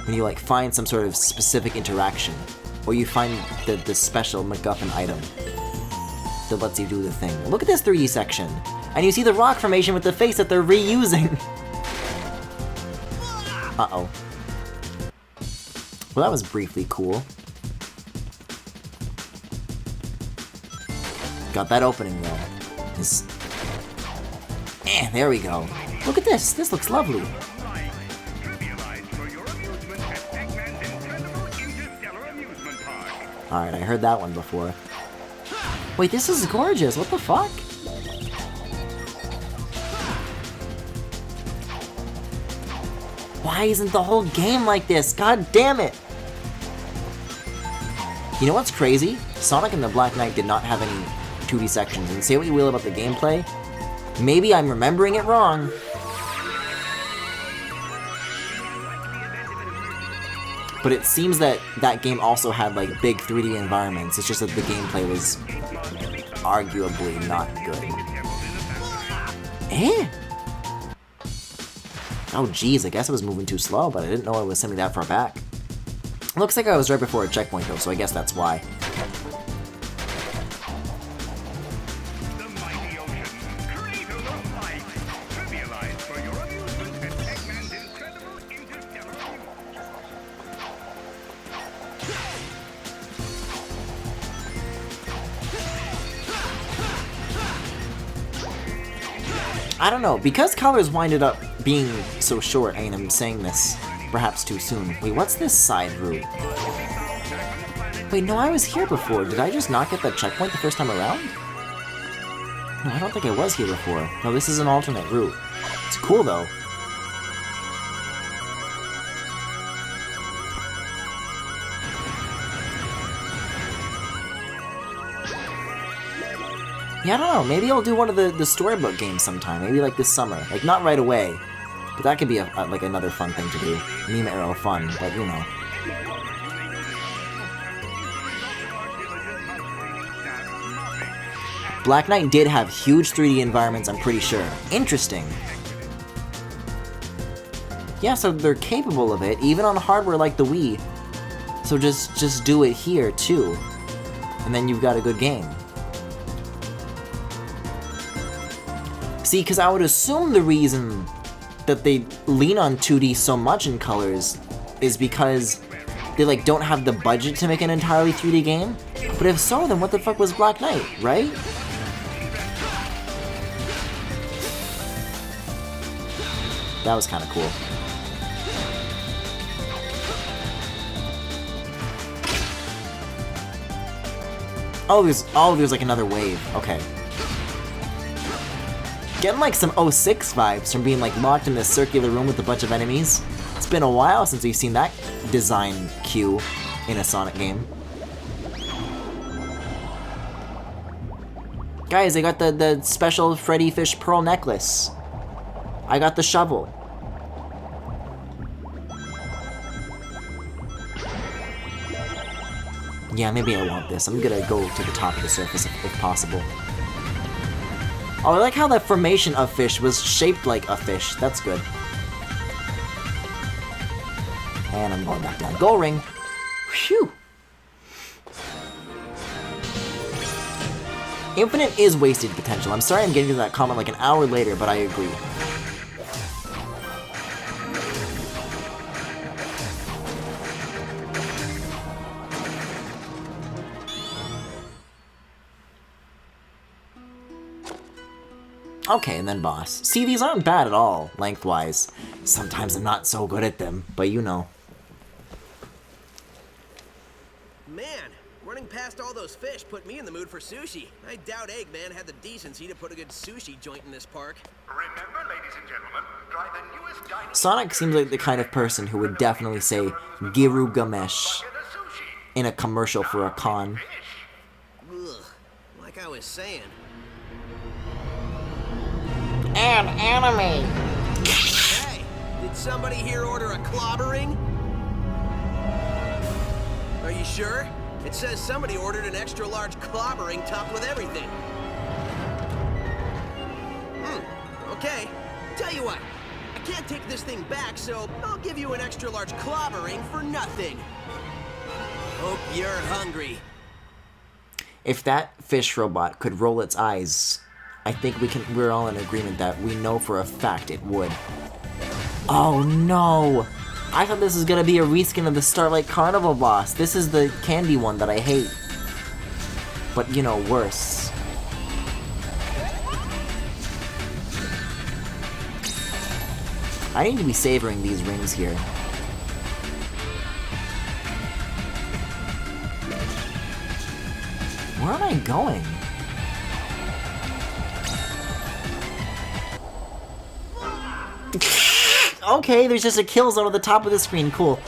When you like find some sort of specific interaction, or you find the special MacGuffin item that lets you do the thing. Look at this 3D section, and you see the rock formation with the face that they're reusing. Uh-oh. Well, that was briefly cool. Got that opening though. There we go. Look at this. This looks lovely. Alright, I heard that one before. Wait, this is gorgeous. What the fuck? Why isn't the whole game like this? God damn it! You know what's crazy? Sonic and the Black Knight did not have any 2D sections, and say what you will about the gameplay, maybe I'm remembering it wrong. But it seems that that game also had like big 3D environments, it's just that the gameplay was arguably not good. Eh? Oh geez, I guess I was moving too slow, but I didn't know I was sending that far back. Looks like I was right before a checkpoint though, so I guess that's why. I don't know, because Colors winded up being so short, and I'm saying this perhaps too soon. Wait, what's this side route? Wait, no, I was here before. Did I just not get that checkpoint the first time around? No, I don't think I was here before. No, this is an alternate route. It's cool, though. Yeah, I don't know. Maybe I'll do one of the storybook games sometime. Maybe like this summer. Like, not right away. But that could be like another fun thing to do. Meme Arrow fun, but you know. Black Knight did have huge 3D environments, I'm pretty sure. Interesting. Yeah, so they're capable of it, even on hardware like the Wii. So just do it here, too. And then you've got a good game. See, because I would assume the reason that they lean on 2D so much in Colors is because they like don't have the budget to make an entirely 3D game. But if so, then what the fuck was Black Knight, right? That was kind of cool. Oh, there's like another wave. Okay. Getting like some 06 vibes from being like locked in this circular room with a bunch of enemies. It's been a while since we've seen that design cue in a Sonic game. Guys, I got the special Freddy Fish Pearl necklace. I got the shovel. Yeah, maybe I want this. I'm gonna go to the top of the surface if possible. Oh, I like how the formation of fish was shaped like a fish. That's good. And I'm going back down. Goal ring. Phew. Infinite is wasted potential. I'm sorry I'm getting to that comment like an hour later, but I agree. Okay, and then boss. See, these aren't bad at all, lengthwise. Sometimes I'm not so good at them, but you know. Man, running past all those fish put me in the mood for sushi. I doubt Eggman had the decency to put a good sushi joint in this park. Remember, ladies and gentlemen, try the newest dining... Sonic seems like the kind of person who would definitely say Giru Gamesh in a commercial for a con. Ugh, like I was saying. An anime! Hey, did somebody here order a clobbering? Are you sure? It says somebody ordered an extra large clobbering topped with everything. Okay. Tell you what, I can't take this thing back, so I'll give you an extra large clobbering for nothing. Hope you're hungry. If that fish robot could roll its eyes, I think we're all in agreement that we know for a fact it would. Oh no! I thought this was gonna be a reskin of the Starlight Carnival boss. This is the candy one that I hate. But, you know, worse. I need to be savoring these rings here. Where am I going? Okay, there's just a kill zone at the top of the screen. Cool.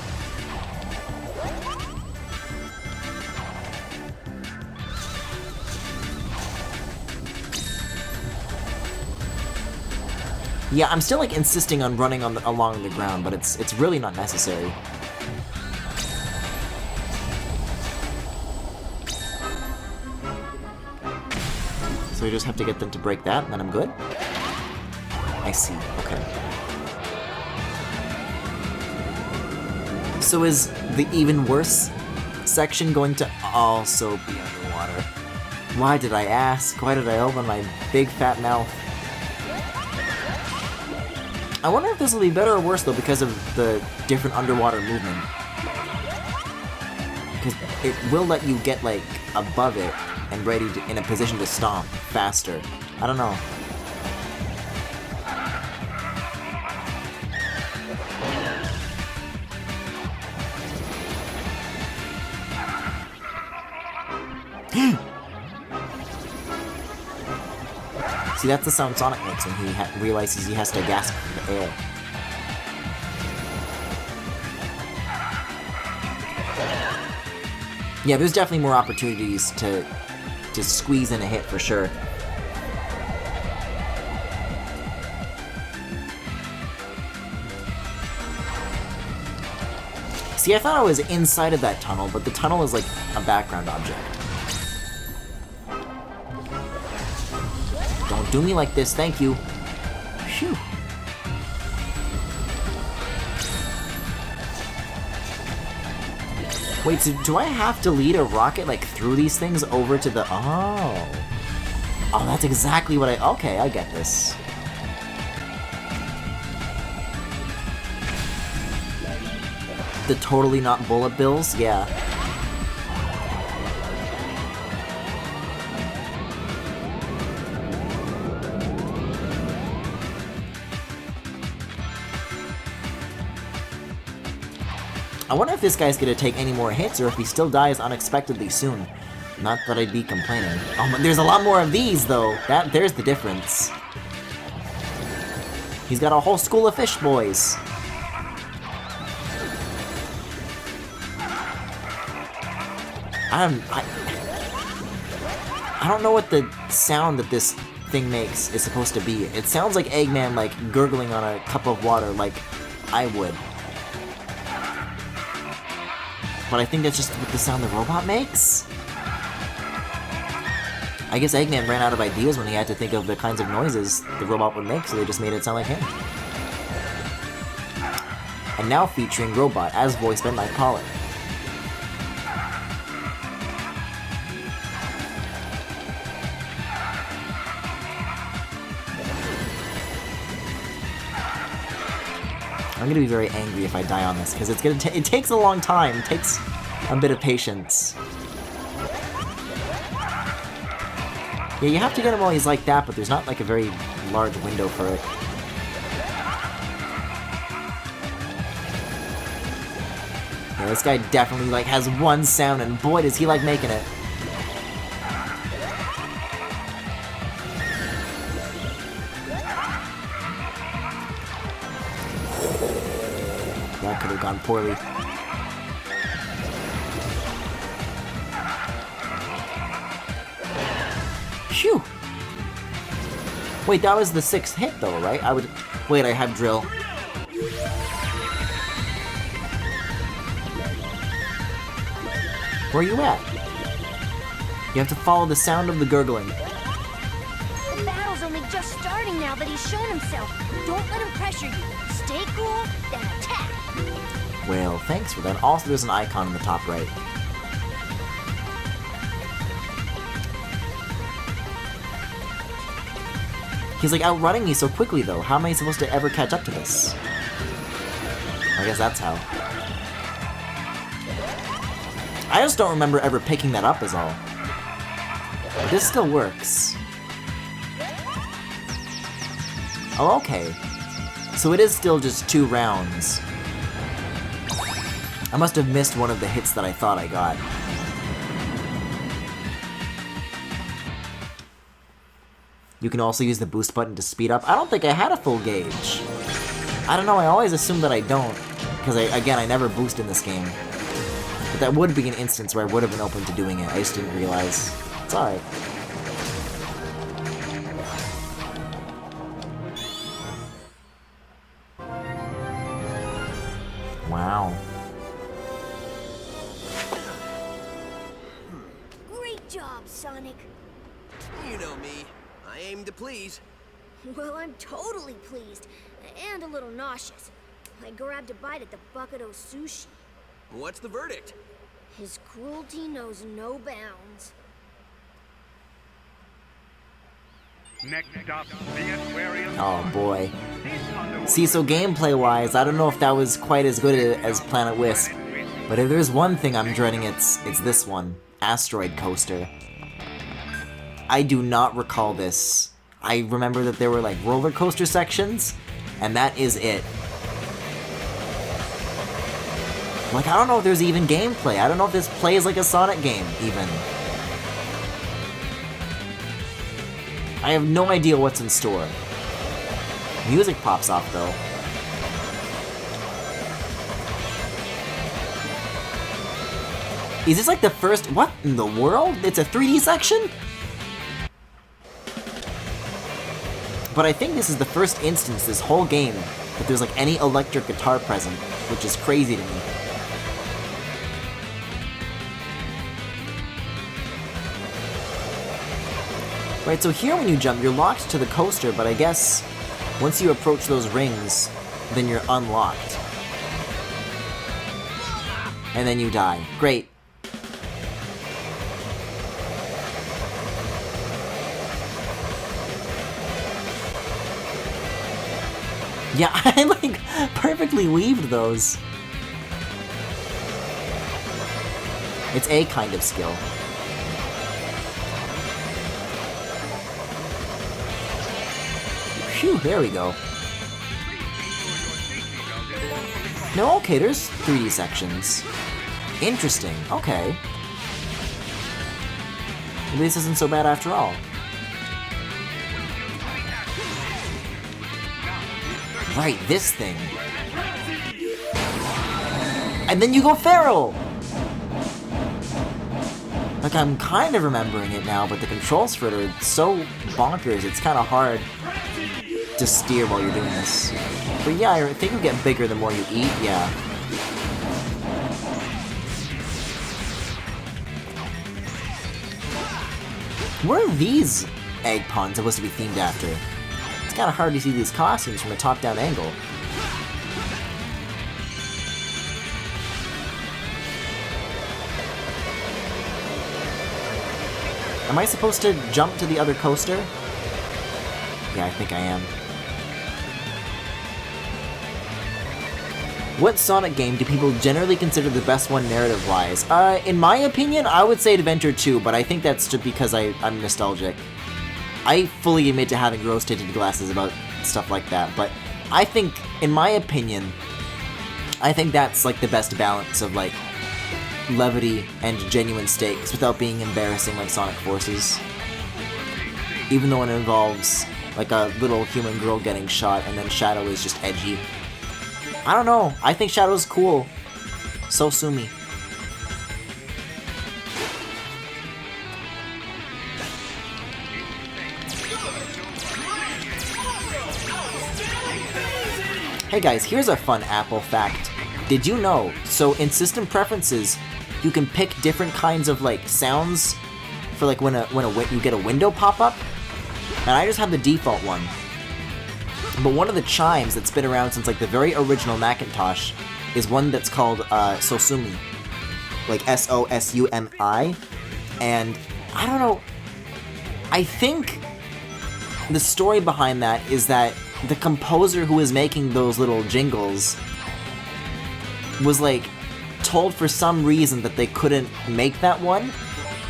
Yeah, I'm still like insisting on running along the ground, but it's really not necessary. So we just have to get them to break that, and then I'm good? I see, okay. So is the even worse section going to also be underwater? Why did I ask? Why did I open my big fat mouth? I wonder if this will be better or worse, though, because of the different underwater movement. Because it will let you get, like, above it and ready to, in a position to stomp faster. I don't know. See, that's the sound Sonic makes when he realizes he has to gasp for the air. Yeah, there's definitely more opportunities to squeeze in a hit for sure. See, I thought I was inside of that tunnel, but the tunnel is like a background object. Don't do me like this, thank you. Phew. Wait, so do I have to lead a rocket, like, through these things over to the... Oh. Oh, that's exactly what I... Okay, I get this. The totally not bullet bills? Yeah. I wonder if this guy's gonna take any more hits, or if he still dies unexpectedly soon. Not that I'd be complaining. Oh, there's a lot more of these, though. There's the difference. He's got a whole school of fish boys. I don't know what the sound that this thing makes is supposed to be. It sounds like Eggman, like, gurgling on a cup of water, like I would. But I think that's just what the sound the robot makes? I guess Eggman ran out of ideas when he had to think of the kinds of noises the robot would make, so they just made it sound like him. And now featuring Robot, as voiced by Mike Pollard. I'm gonna be very angry if I die on this, because it's gonna it takes a long time. It takes a bit of patience. Yeah, you have to get him while he's like that, but there's not like a very large window for it. Yeah, this guy definitely like has one sound, and boy does he like making it. That could have gone poorly. Phew! Wait, that was the 6th hit though, right? Wait, I have drill. Where are you at? You have to follow the sound of the gurgling. The battle's only just starting now, but he's shown himself. Don't let him pressure you. Stay cool, then attack. Well, thanks for that. Also, there's an icon in the top right. He's like outrunning me so quickly though. How am I supposed to ever catch up to this? I guess that's how. I just don't remember ever picking that up is all. But this still works. Oh, okay. So it is still just 2 rounds. I must have missed one of the hits that I thought I got. You can also use the boost button to speed up. I don't think I had a full gauge. I don't know, I always assume that I don't. Because, again, I never boost in this game. But that would be an instance where I would have been open to doing it. I just didn't realize. It's alright. Wow. Great job, Sonic. You know me. I aim to please. Well, I'm totally pleased. And a little nauseous. I grabbed a bite at the bucket of sushi. What's the verdict? His cruelty knows no bounds. Next stop, the aquarium. Oh boy. See, so gameplay-wise, I don't know if that was quite as good as Planet Wisp. But if there's one thing I'm dreading, it's this one. Asteroid Coaster. I do not recall this. I remember that there were like roller coaster sections, and that is it. Like, I don't know if there's even gameplay. I don't know if this plays like a Sonic game, even. I have no idea what's in store. Music pops off, though. Is this like the first... What in the world? It's a 3D section? But I think this is the first instance this whole game that there's like any electric guitar present, which is crazy to me. Right, so here when you jump, you're locked to the coaster, but I guess once you approach those rings, then you're unlocked. And then you die. Great. Yeah, I like perfectly weaved those. It's a kind of skill. Phew, there we go. No, okay, there's 3D sections. Interesting, okay. Maybe this isn't so bad after all. Right, this thing. And then you go feral! Like, I'm kind of remembering it now, but the controls for it are so bonkers, it's kind of hard to steer while you're doing this. But yeah, I think you get bigger the more you eat, yeah. What are these egg puns supposed to be themed after? It's kind of hard to see these costumes from a top-down angle. Am I supposed to jump to the other coaster? Yeah, I think I am. What Sonic game do people generally consider the best one narrative-wise? In my opinion, I would say Adventure 2, but I think that's just because I'm nostalgic. I fully admit to having rose-tinted glasses about stuff like that, but I think, in my opinion, I think that's like the best balance of like levity and genuine stakes without being embarrassing like Sonic Forces. Even though it involves like a little human girl getting shot and then Shadow is just edgy. I don't know, I think Shadow's cool. So sue me. Hey guys, here's a fun Apple fact. Did you know, so in system preferences, you can pick different kinds of like sounds for like when you get a window pop up? And I just have the default one. But one of the chimes that's been around since like the very original Macintosh is one that's called Sosumi. Like S-O-S-U-M-I. And I don't know, I think the story behind that is that the composer who was making those little jingles was like told for some reason that they couldn't make that one,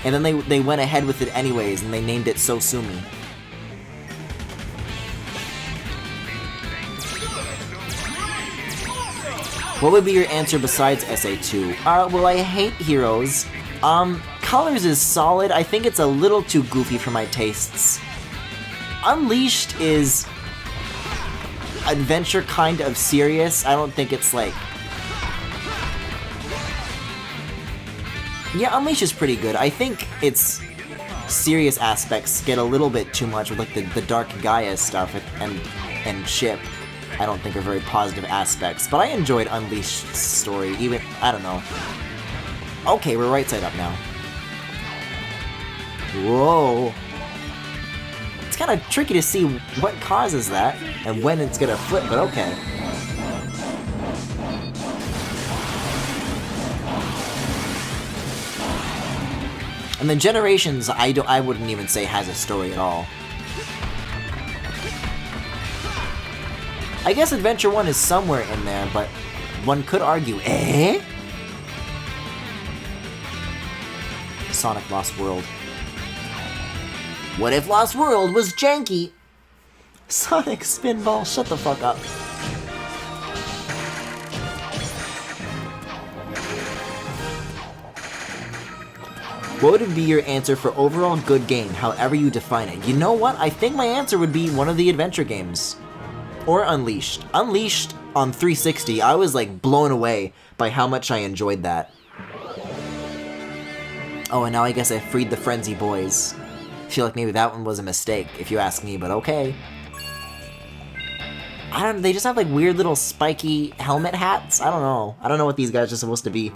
and then they went ahead with it anyways and they named it Sosumi. What would be your answer besides SA2? Well, I hate Heroes. Colors is solid. I think it's a little too goofy for my tastes. Unleashed is... adventure kind of serious. I don't think it's like... Yeah, Unleash is pretty good. I think its serious aspects get a little bit too much with like the Dark Gaia stuff and ship. I don't think are very positive aspects, but I enjoyed Unleashed's story, even... I don't know. Okay, we're right side up now. Whoa. It's kind of tricky to see what causes that, and when it's gonna flip, but okay. And then Generations, I wouldn't even say has a story at all. I guess Adventure 1 is somewhere in there, but one could argue, eh? Sonic Lost World. What if Lost World was janky? Sonic Spinball, shut the fuck up. What would be your answer for overall good game, however you define it? You know what? I think my answer would be one of the adventure games. Or Unleashed. Unleashed on 360, I was like blown away by how much I enjoyed that. Oh, and now I guess I freed the Frenzy Boys. I feel like maybe that one was a mistake, if you ask me, but okay. I don't know, they just have like weird little spiky helmet hats? I don't know. I don't know what these guys are supposed to be.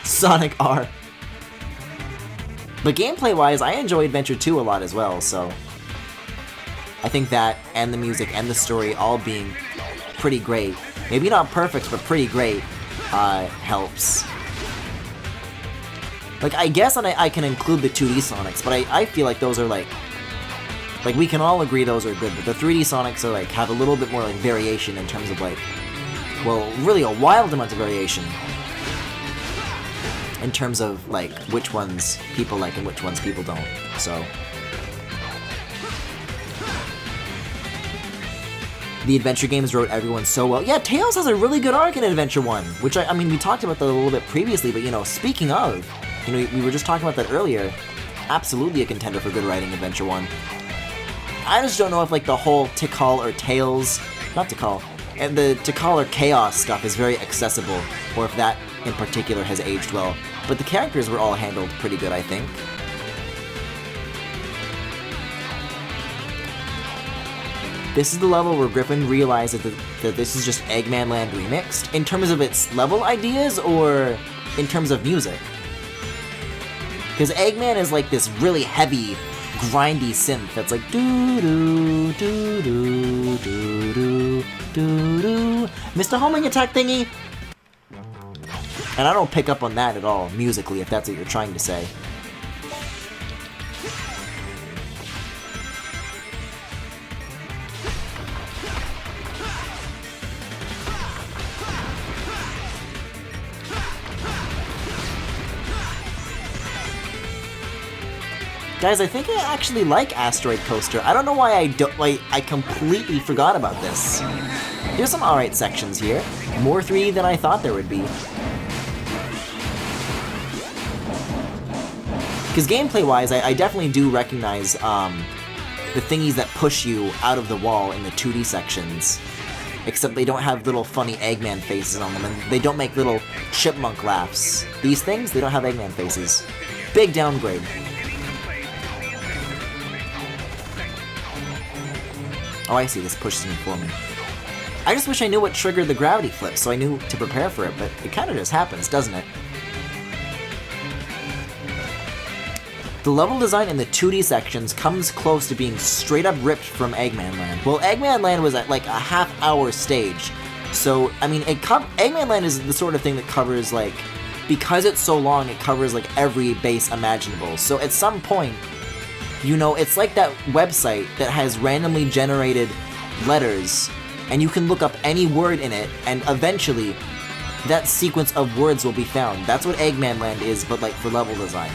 Sonic R. But gameplay-wise, I enjoy Adventure 2 a lot as well, so... I think that, and the music, and the story all being pretty great, maybe not perfect, but pretty great, helps. Like, I guess I can include the 2D Sonics, but I feel like those are like, we can all agree those are good, but the 3D Sonics are like, have a little bit more like variation in terms of like, well, really a wild amount of variation. In terms of like, which ones people like and which ones people don't, so. The adventure games wrote everyone so well. Yeah, Tails has a really good arc in Adventure 1, which I mean, we talked about that a little bit previously, but you know, speaking of, you know, we were just talking about that earlier. Absolutely a contender for good writing, Adventure 1. I just don't know if like the whole Tikal or Tails, not Tikal, and the Tikal or Chaos stuff is very accessible, or if that in particular has aged well. But the characters were all handled pretty good, I think. This is the level where Griffin realized that this is just Eggman Land remixed, in terms of its level ideas, or in terms of music? Because Eggman is like this really heavy, grindy synth that's like doo-doo, doo-doo, doo-doo, doo-doo, Mr. Homing Attack thingy! And I don't pick up on that at all, musically, if that's what you're trying to say. Guys, I think I actually like Asteroid Coaster. I don't know why I completely forgot about this. There's some alright sections here. More 3D than I thought there would be. Because gameplay-wise, I definitely do recognize the thingies that push you out of the wall in the 2D sections. Except they don't have little funny Eggman faces on them, and they don't make little chipmunk laughs. These things, they don't have Eggman faces. Big downgrade. Oh, I see, this pushes me for me. I just wish I knew what triggered the gravity flip, so I knew to prepare for it, but it kind of just happens, doesn't it? The level design in the 2D sections comes close to being straight up ripped from Eggman Land. Well, Eggman Land was at like a half-hour stage, so, I mean, Eggman Land is the sort of thing that covers, like, because it's so long, it covers, like, every base imaginable. So at some point, you know, it's like that website that has randomly generated letters, and you can look up any word in it, and eventually, that sequence of words will be found. That's what Eggman Land is, but like for level design.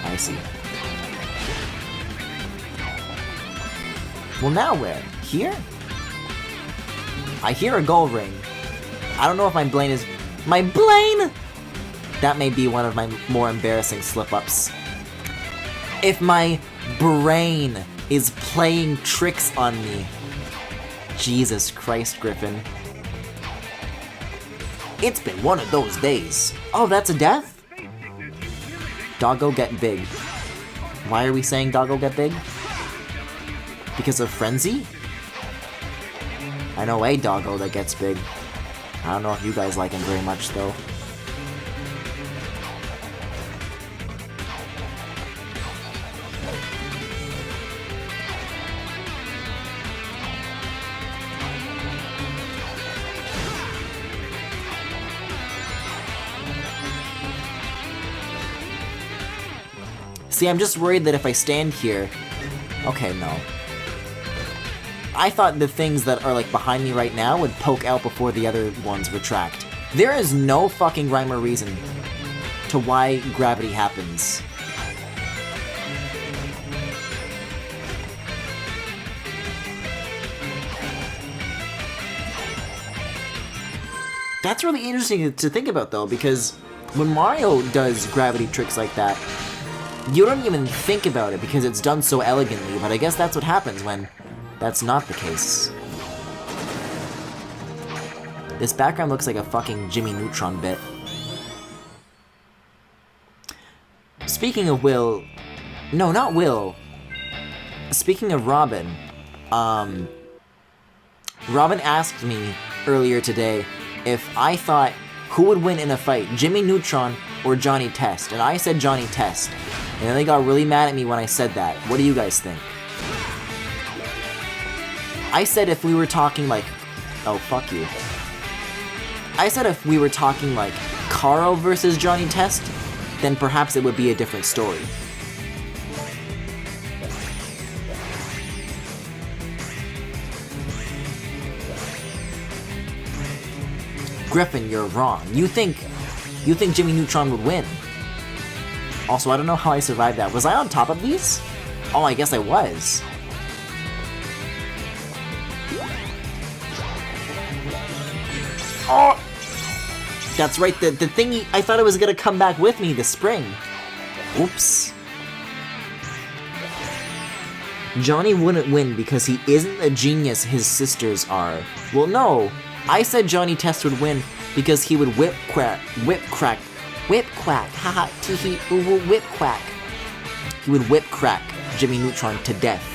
I see. Well, now where? Here? I hear a gold ring. I don't know if my Blaine is... My Blaine?! That may be one of my more embarrassing slip-ups. If my brain is playing tricks on me. Jesus Christ, Griffin. It's been one of those days. Oh, that's a death? Doggo get big. Why are we saying Doggo get big? Because of Frenzy? I know a Doggo that gets big. I don't know if you guys like him very much, though. See, I'm just worried that if I stand here... Okay, no. I thought the things that are, like, behind me right now would poke out before the other ones retract. There is no fucking rhyme or reason to why gravity happens. That's really interesting to think about, though, because when Mario does gravity tricks like that, you don't even think about it because it's done so elegantly, but I guess that's what happens when that's not the case. This background looks like a fucking Jimmy Neutron bit. Speaking of Will... No, not Will. Speaking of Robin, Robin asked me earlier today if I thought who would win in a fight, Jimmy Neutron or Johnny Test, and I said Johnny Test. And then they got really mad at me when I said that. What do you guys think? I said if we were talking like... Oh, fuck you. I said if we were talking like Carl versus Johnny Test, then perhaps it would be a different story. Griffin, you're wrong. You think Jimmy Neutron would win. Also, I don't know how I survived that. Was I on top of these? Oh, I guess I was. Oh! That's right, the thingy, I thought it was gonna come back with me, the spring. Oops. Johnny wouldn't win because he isn't a genius his sisters are. Well, no. I said Johnny Test would win because he would whip quack, haha, teehee, ooh, woo, whip quack. He would whip crack Jimmy Neutron to death.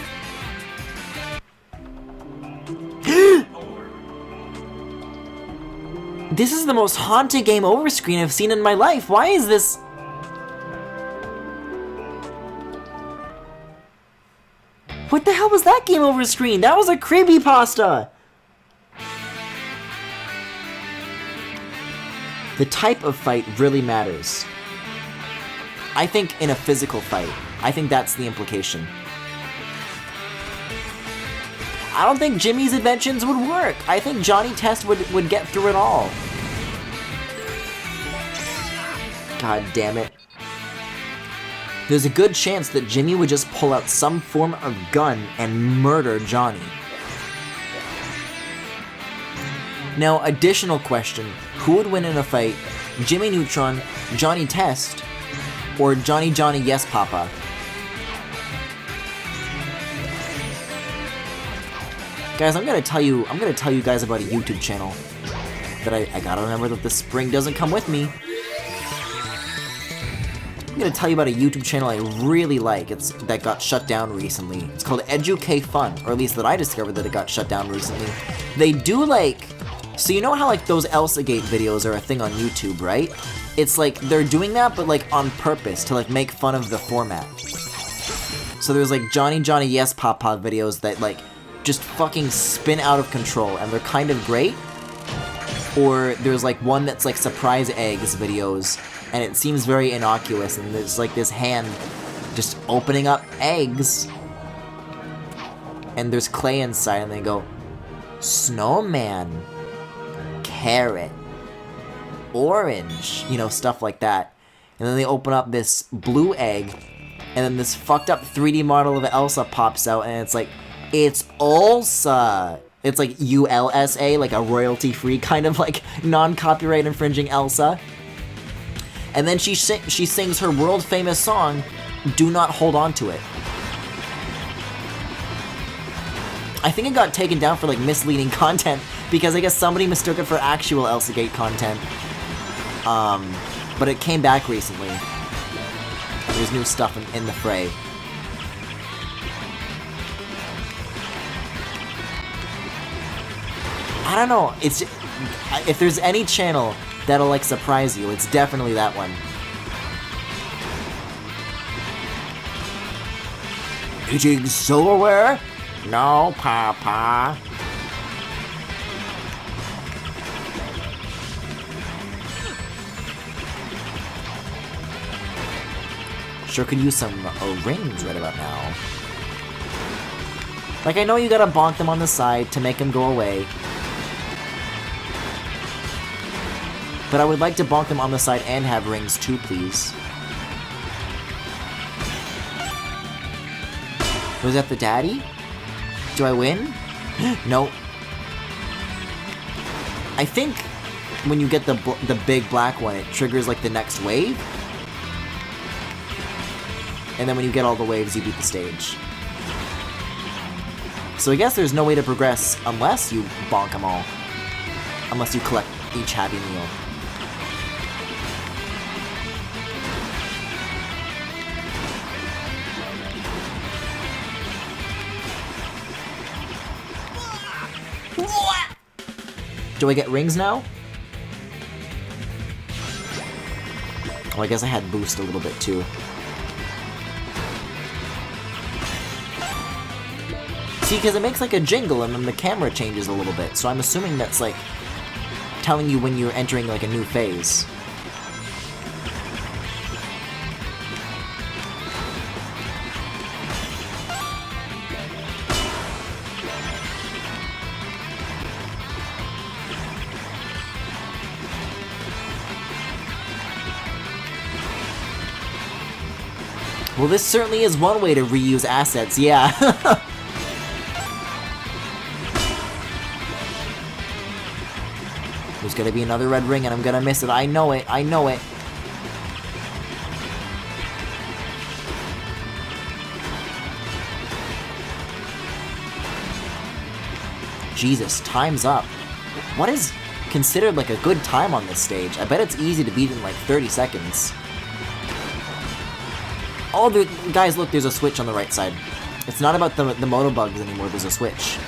This is the most haunted game over screen I've seen in my life. Why is this? What the hell was that game over screen? That was a creepypasta. The type of fight really matters. I think in a physical fight. I think that's the implication. I don't think Jimmy's inventions would work. I think Johnny Test would get through it all. God damn it. There's a good chance that Jimmy would just pull out some form of gun and murder Johnny. Now, additional question. Who would win in a fight? Jimmy Neutron, Johnny Test, or Johnny Yes Papa? Guys, I'm gonna tell you guys about a YouTube channel that I gotta remember that the spring doesn't come with me. I'm gonna tell you about a YouTube channel I really like. That got shut down recently. It's called Educate Fun, or at least that I discovered that it got shut down recently. They do like, so you know how like those Elsagate videos are a thing on YouTube, right? It's like they're doing that, but like on purpose to like make fun of the format. So there's like Johnny Yes Papa videos that like just fucking spin out of control, and they're kind of great. Or there's like one that's like surprise eggs videos, and it seems very innocuous, and there's like this hand just opening up eggs, and there's clay inside, and they go, snowman, carrot, orange, you know, stuff like that. And then they open up this blue egg, and then this fucked up 3D model of Elsa pops out, and it's like, it's Elsa. It's like ULSA, like a royalty-free kind of like non-copyright infringing Elsa. And then she sings her world-famous song, do not hold on to it. I think it got taken down for like misleading content because I guess somebody mistook it for actual Elsa Gate content. But it came back recently. There's new stuff in the fray. I don't know. It's if there's any channel that'll like surprise you, it's definitely that one. Eating silverware? No, Papa. Sure could use some rings right about now. Like, I know you gotta bonk them on the side to make them go away. But I would like to bonk them on the side and have rings too, please. Was that the daddy? Do I win? No. I think when you get the big black one, it triggers like the next wave. And then when you get all the waves, you beat the stage. So I guess there's no way to progress unless you bonk them all. Unless you collect each Happy Meal. Do I get rings now? Well, I guess I had boost a little bit too. See, because it makes like a jingle and then the camera changes a little bit, so I'm assuming that's like telling you when you're entering like a new phase. Well, this certainly is one way to reuse assets, yeah. There's gonna be another red ring and I'm gonna miss it. I know it, I know it. Jesus, time's up. What is considered like a good time on this stage? I bet it's easy to beat in like 30 seconds. Oh, guys, look, there's a switch on the right side. It's not about the moto bugs anymore, there's a switch.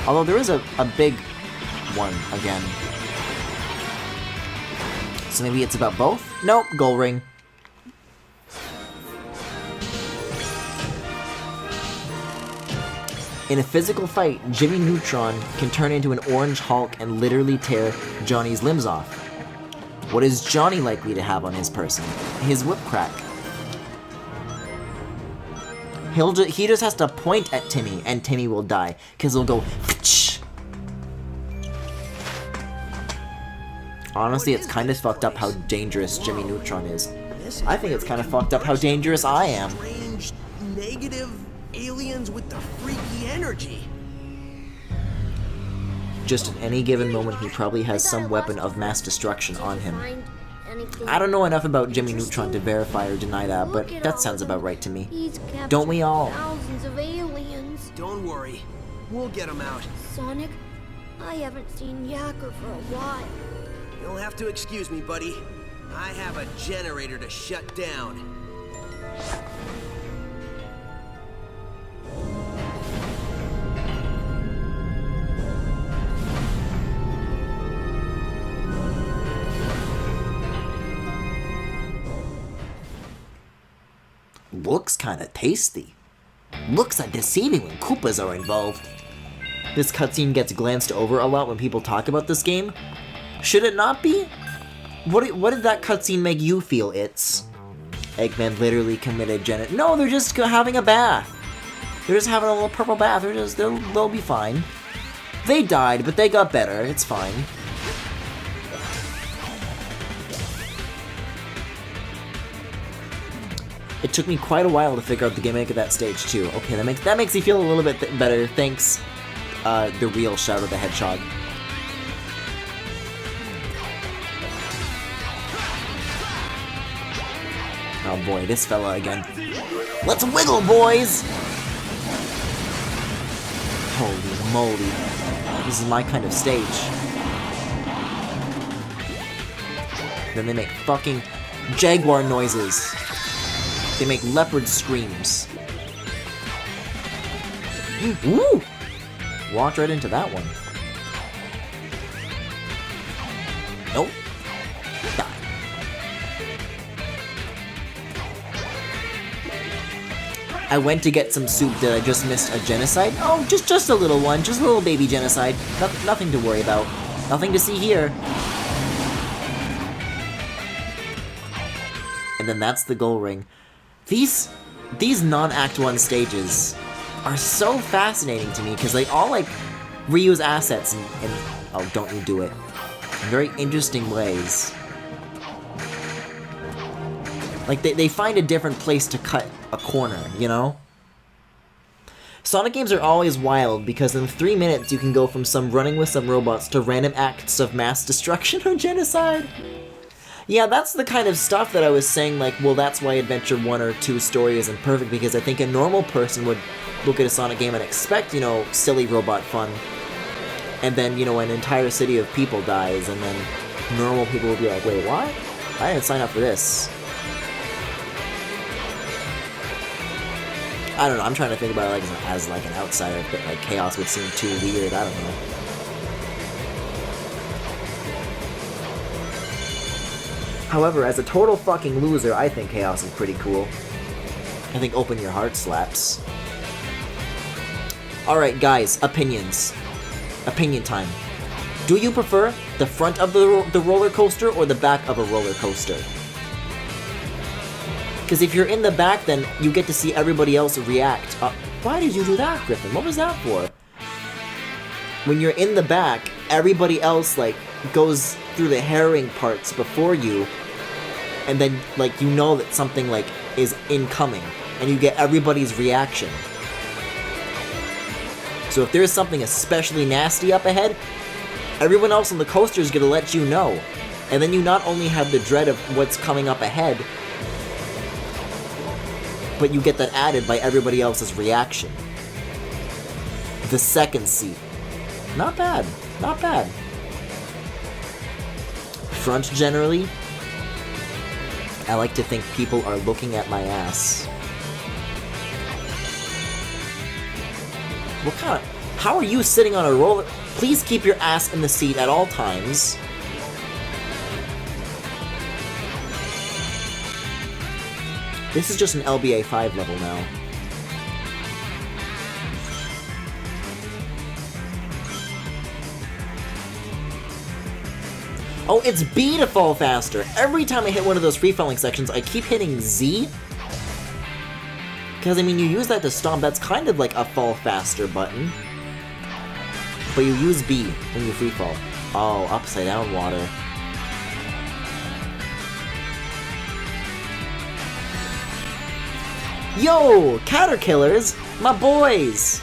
Although there is a big one again. So maybe it's about both? Nope, gold ring. In a physical fight, Jimmy Neutron can turn into an orange Hulk and literally tear Johnny's limbs off. What is Johnny likely to have on his person? His whip crack. He just has to point at Timmy, and Timmy will die, because he'll go. Honestly, it's kind of fucked up how dangerous Jimmy Neutron is. I think it's kind of fucked up how dangerous I am. Strange, negative aliens with the freaky energy. Just at any given moment, he probably has some weapon of mass destruction on him. I don't know enough about Jimmy Neutron to verify or deny that, but that sounds about right to me. Don't we all? Thousands of aliens. Don't worry, we'll get them out. Sonic, I haven't seen Yacker for a while. You'll have to excuse me, buddy. I have a generator to shut down. Looks kinda tasty. Looks are deceiving when Koopas are involved. This cutscene gets glanced over a lot when people talk about this game. Should it not be? What did that cutscene make you feel, It's? Eggman literally committed No, they're just having a bath. They're just having a little purple bath. They'll be fine. They died, but they got better. It's fine. It took me quite a while to figure out the gimmick of that stage too. Okay, that makes me feel a little bit better. Thanks, the real Shadow the Hedgehog. Oh boy, this fella again. Let's wiggle, boys! Holy moly. This is my kind of stage. Then they make fucking jaguar noises. They make leopard screams. Woo! Walked right into that one. Nope. Die. I went to get some soup. Did I just miss a genocide? Oh, just a little one. Just a little baby genocide. Nothing to worry about. Nothing to see here. And then that's the goal ring. These non-Act 1 stages are so fascinating to me because they all like reuse assets and oh, don't you do it, in very interesting ways. Like they find a different place to cut a corner, you know? Sonic games are always wild because in 3 minutes you can go from some running with some robots to random acts of mass destruction or genocide. Yeah, that's the kind of stuff that I was saying, like, well, that's why Adventure 1 or 2 story isn't perfect, because I think a normal person would look at a Sonic game and expect, you know, silly robot fun. And then, you know, an entire city of people dies, and then normal people will be like, wait, what? I didn't sign up for this. I don't know, I'm trying to think about it like as like an outsider, but like Chaos would seem too weird, I don't know. However, as a total fucking loser, I think Chaos is pretty cool. I think Open Your Heart slaps. Alright guys, opinions. Opinion time. Do you prefer the front of the roller coaster or the back of a roller coaster? Because if you're in the back, then you get to see everybody else react. Why did you do that, Griffin? What was that for? When you're in the back, everybody else, like, goes through the herring parts before you, and then, like, you know that something, like, is incoming, and you get everybody's reaction. So if there's something especially nasty up ahead, everyone else on the coaster is gonna let you know. And then you not only have the dread of what's coming up ahead, but you get that added by everybody else's reaction. The second seat. Not bad. Not bad. Front generally, I like to think people are looking at my ass. What kind of... How are you sitting on a roller... Please keep your ass in the seat at all times. This is just an LBA 5 level now. Oh, it's B to fall faster. Every time I hit one of those free-falling sections, I keep hitting Z. Because, I mean, you use that to stomp. That's kind of like a fall faster button. But you use B when you free-fall. Oh, upside down water. Yo, Caterkillers, my boys!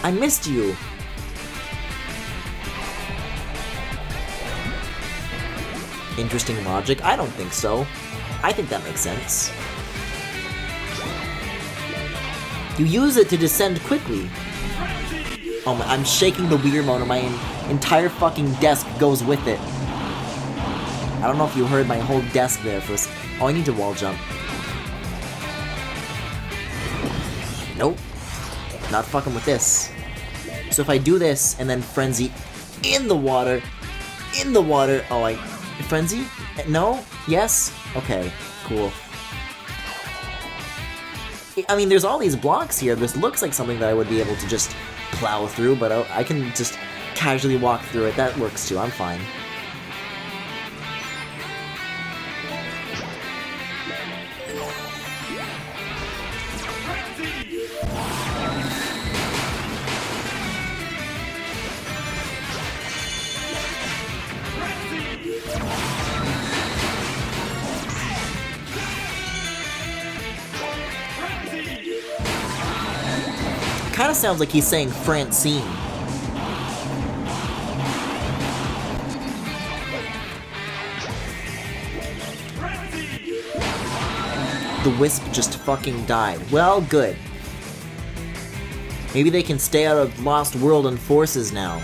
I missed you. Interesting logic? I don't think so. I think that makes sense. You use it to descend quickly. Oh my, I'm shaking the Wii remote and my entire fucking desk goes with it. I don't know if you heard my whole desk there for a Oh, I need to wall jump. Nope. Not fucking with this. So if I do this and then Frenzy in the water, oh, Frenzy? No? Yes? Okay, cool. I mean, there's all these blocks here. This looks like something that I would be able to just plow through, but I can just casually walk through it. That works too, I'm fine. Kind of sounds like he's saying Francine. The Wisp just fucking died. Well, good. Maybe they can stay out of Lost World and Forces now.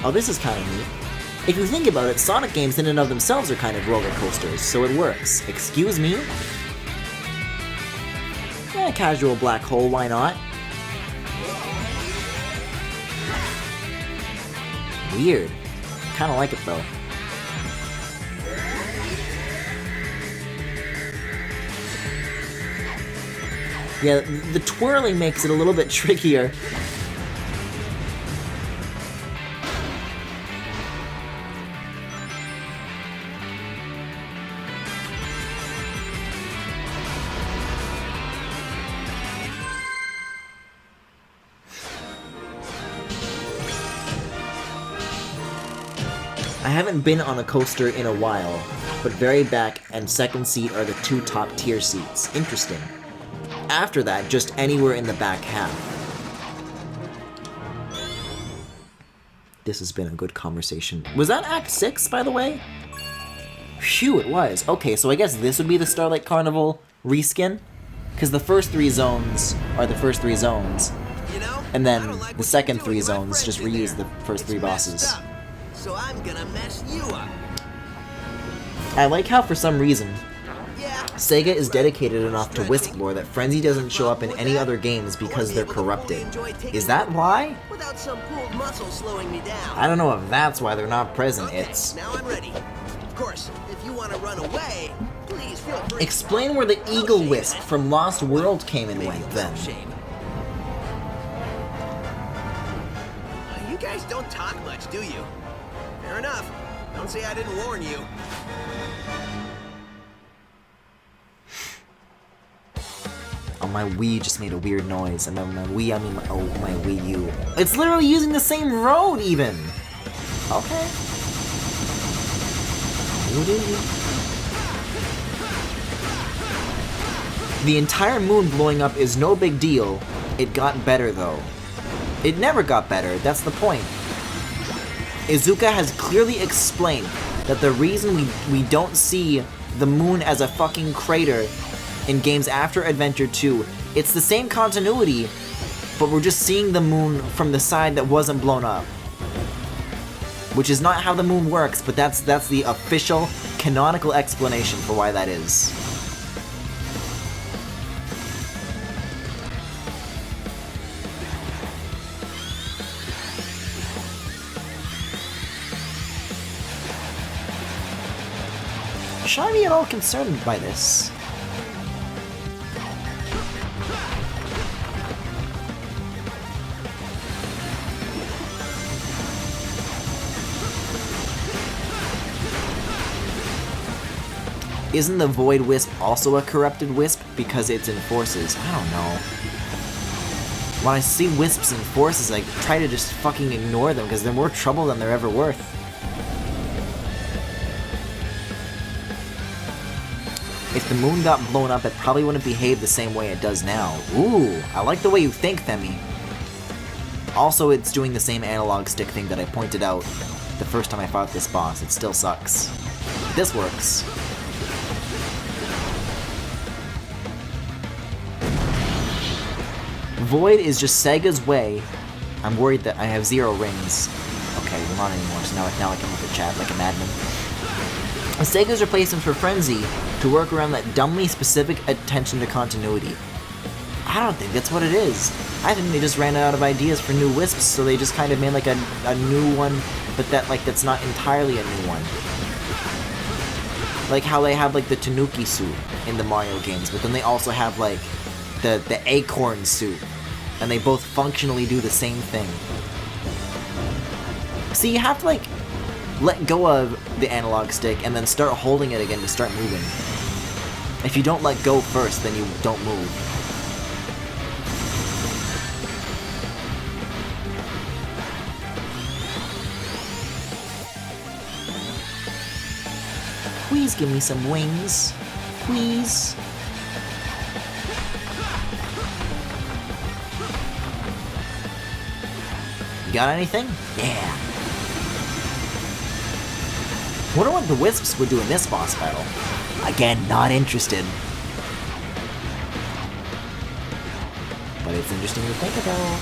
Oh, this is kind of neat. If you think about it, Sonic games in and of themselves are kind of roller coasters, so it works. Excuse me? Yeah, casual black hole, why not? Weird. Kinda like it though. Yeah, the twirling makes it a little bit trickier. I haven't been on a coaster in a while, but very back and second seat are the two top tier seats. Interesting. After that, just anywhere in the back half. This has been a good conversation. Was that Act 6, by the way? Phew, it was. Okay, so I guess this would be the Starlight Carnival reskin? Because the first 3 zones are the first 3 zones. You know, And then I don't like the what second you're 3 doing, my zones just friends in reuse there. the first 3 It's messed bosses. up, so I'm gonna mess you up. I like how, for some reason, Yeah. Sega is dedicated enough to Wisp lore that Frenzy doesn't show up in any other games because they're corrupted. Is that why? Without some pulled muscle slowing me down. I don't know if that's why they're not present. Okay, It's... now I'm ready. Of course, if you want to run away, please feel free. Explain where the Eagle Wisp from Lost World came and went, then. Shame. You guys don't talk much, do you? Fair enough. Don't say I didn't warn you. Oh, my Wii just made a weird noise, and then my Wii, I mean, my Wii U. It's literally using the same road, even! Okay. The entire moon blowing up is no big deal. It got better, though. It never got better, that's the point. Iizuka has clearly explained that the reason we don't see the moon as a fucking crater in games after Adventure 2, it's the same continuity, but we're just seeing the moon from the side that wasn't blown up. Which is not how the moon works, but that's the official, canonical explanation for why that is. Should I be at all concerned by this? Isn't the Void Wisp also a corrupted Wisp because it's in Forces? I don't know. When I see Wisps in Forces, I try to just fucking ignore them because they're more trouble than they're ever worth. If the moon got blown up, it probably wouldn't behave the same way it does now. Ooh, I like the way you think, Themi. Also, it's doing the same analog stick thing that I pointed out the first time I fought this boss. It still sucks. This works. Void is just Sega's way. I'm worried that I have 0 rings. Okay, well not anymore, so now I can look at chat like a madman. Sega's replacement for Frenzy to work around that dumbly specific attention to continuity. I don't think that's what it is. I think they just ran out of ideas for new Wisps, so they just kind of made like a new one, but that's not entirely a new one. Like how they have like the Tanuki suit in the Mario games, but then they also have like the Acorn suit, and they both functionally do the same thing. See, you have to like let go of the analog stick and then start holding it again to start moving. If you don't let go first, then you don't move. Please give me some wings. Please. You got anything? Yeah. Wonder what the Wisps would do in this boss battle. Again, not interested. But it's interesting to think about.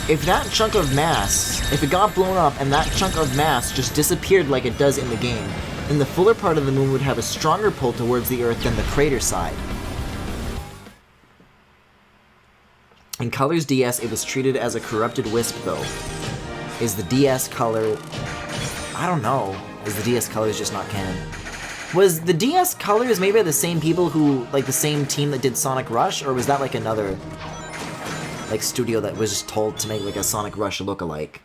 If that chunk of mass, if it got blown up and that chunk of mass just disappeared like it does in the game, then the fuller part of the moon would have a stronger pull towards the Earth than the crater side. In Colors DS, it was treated as a corrupted wisp, though. Is the DS color... I don't know. Is the DS Colors just not canon? Was the DS Colors made by the same people who... like, the same team that did Sonic Rush? Or was that, like, another... like, studio that was just told to make, like, a Sonic Rush look-alike?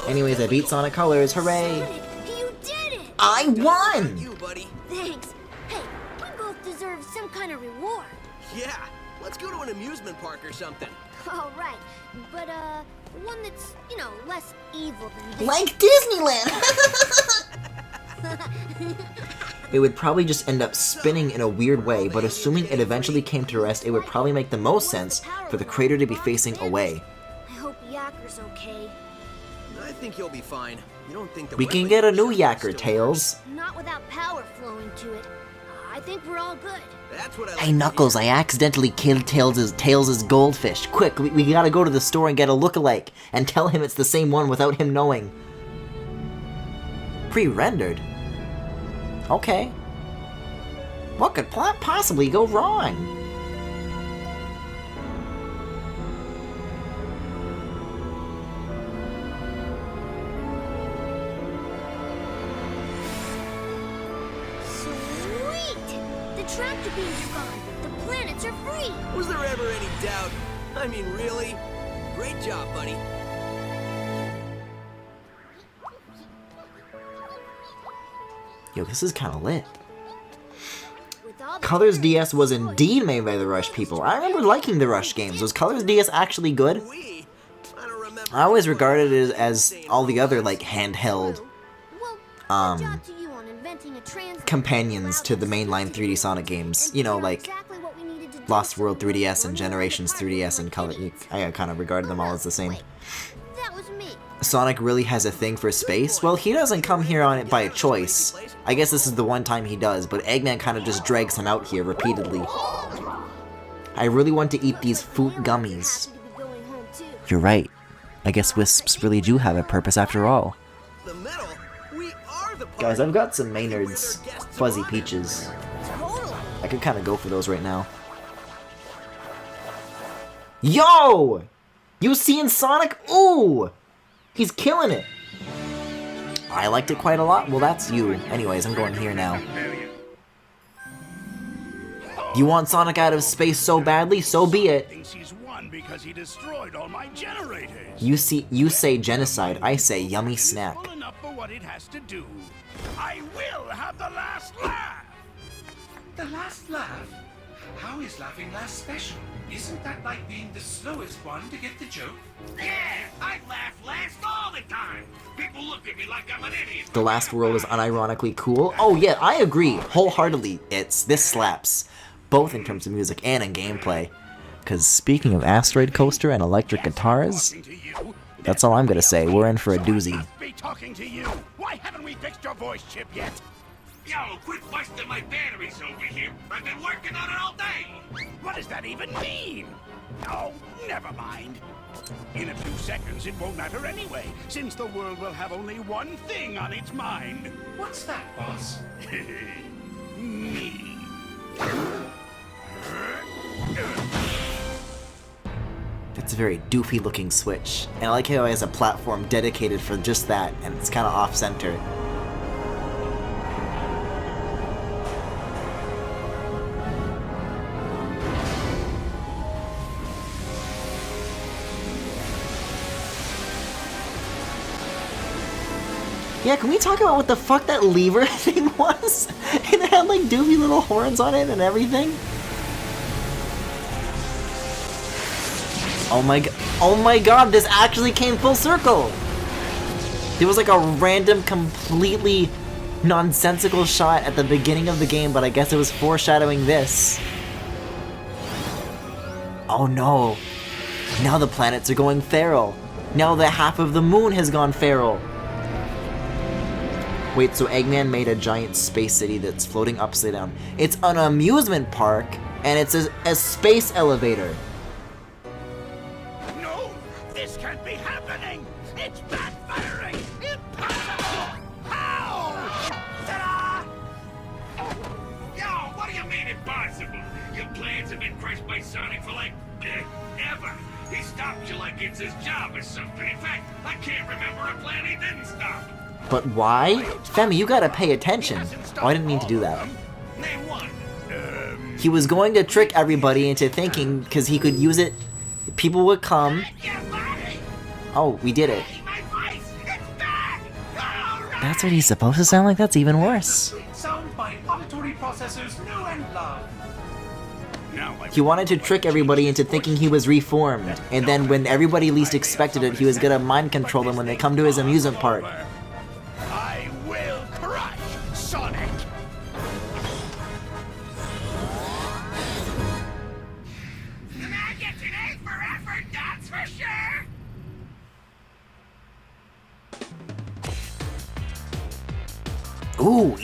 Anyways, I beat Sonic Colors. Hooray! You did it! I won! You, buddy. Thanks. Hey, we both deserve some kind of reward. Yeah, let's go to an amusement park or something. All right, but one that's, you know, less evil than this. Like Disneyland! It would probably just end up spinning in a weird way, but assuming it eventually came to rest, it would probably make the most sense for the crater to be facing away. I hope Yakker's okay. I think he'll be fine. You don't think the We can wetland get a new still Yakker, works? Tails. Not without power flowing to it. I think we're all good. That's what I like Hey to Knuckles, I hear. accidentally killed Tails' goldfish. Quick, we gotta go to the store and get a look-alike, and tell him it's the same one without him knowing. Pre-rendered? Okay. What could possibly go wrong? Sweet! The tractor beams are gone. The planets are free. Was there ever any doubt? I mean, really? Great job, buddy. Yo, this is kinda lit. With all the Colors planets DS was destroyed, indeed made by the Rush people. I remember liking the Rush games. Was Colors DS actually good? I don't remember. I always regarded it as all the other, like, handheld Well, good job to you on inventing a translator companions that to the allowed us mainline to 3D see Sonic it games. and You know, figure out like exactly what we needed to do Lost so World we 3DS and wouldn't Generations have to 3DS fight and Color. kids. I kind of regarded them all as the same. Wait, that was me. Sonic really has a thing for space? Well, he doesn't come here on it by choice. I guess this is the one time he does, but Eggman kind of just drags him out here repeatedly. I really want to eat these fruit gummies. Happy to be going home too. You're right. I guess wisps really do have a purpose after all. The middle? We are the Guys, party. I've got some We're Maynard's their guests of Fuzzy honor. Peaches. Totally. I could kind of go for those right now. Yo! You seeing Sonic? Ooh! He's killing it! I liked it quite a lot. Well, that's you. Anyways, I'm going here now. You want Sonic out of space so badly? So be it. Thinks he's won because he destroyed all my generators. You say genocide. I say yummy snack. Full enough for what it has to do. I will have the last laugh. The last laugh? How is laughing last special? Isn't that like being the slowest one to get the joke? Yeah, I laugh last all the time. People look at me like I'm an idiot. The Last World is unironically cool. Oh yeah, I agree wholeheartedly. This slaps, both in terms of music and in gameplay. Cause speaking of Asteroid Coaster and electric guitars, Talking to you. that's all I'm gonna say. We're in for a I doozy. must be talking to you. Why haven't we fixed your voice chip yet? Yo, quit busting my batteries over here. I've been working on it all day. What does that even mean? Oh, never mind. In a few seconds, it won't matter anyway, since the world will have only one thing on its mind. What's that, boss? Me. It's a very doofy looking Switch. And I like how it has a platform dedicated for just that, and it's kinda off center. Yeah, can we talk about what the fuck that lever thing was? And it had like doofy little horns on it and everything. Oh my god, this actually came full circle! There was like a random, completely nonsensical shot at the beginning of the game, but I guess it was foreshadowing this. Oh no. Now the planets are going feral. Now the half of the moon has gone feral. Wait, so Eggman made a giant space city that's floating upside down. It's an amusement park, and it's a space elevator. No, this can't be happening. It's backfiring. Impossible. How? Ta-da! Yo, what do you mean impossible? Your plans have been crushed by Sonic for like, ever. He stopped you like it's his job or something. In fact, I can't remember a plan he didn't stop. But why? Femi, you gotta pay attention. Oh, I didn't mean to do that. Name one. He was going to trick everybody into thinking, because he could use it, people would come. Oh, we did it. My voice, it's back. All right. That's what he's supposed to sound like? That's even worse. Sound by auditory processors new and loved. Now I He wanted to trick everybody into thinking he was reformed, and then when everybody least expected it, he was gonna mind control them when they come to his amusement park. I will crush Sonic. The man gets an A for effort, that's for sure. Ooh,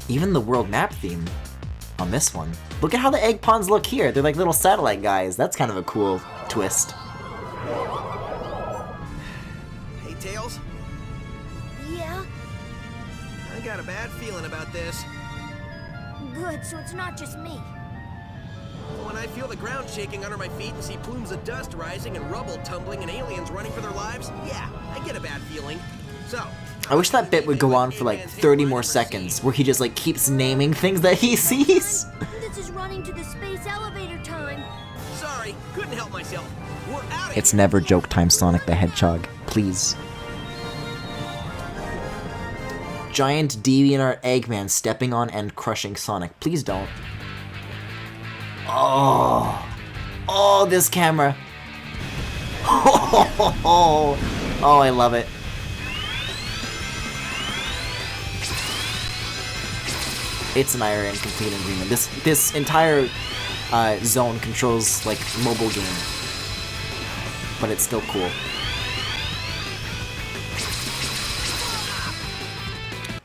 even the world map theme on this one. Look at how the egg pawns look here. They're like little satellite guys. That's kind of a cool twist. Hey, Tails, Yeah? I got a bad feeling about this. Good, so it's not just me. When I feel the ground shaking under my feet and see plumes of dust rising and rubble tumbling and aliens running for their lives, yeah, I get a bad feeling. So, I wish that bit would go on for like 30 more seconds, where he just like keeps naming things that he sees. This is running to the space elevator time. sorry, couldn't help myself. We're out of It's here. never joke time, Sonic the Hedgehog. Please. Giant DeviantArt Eggman stepping on and crushing Sonic. Please don't. Oh. Oh, this camera. Oh, I love it. It's an IRN complete agreement. This entire zone controls like mobile game, but it's still cool.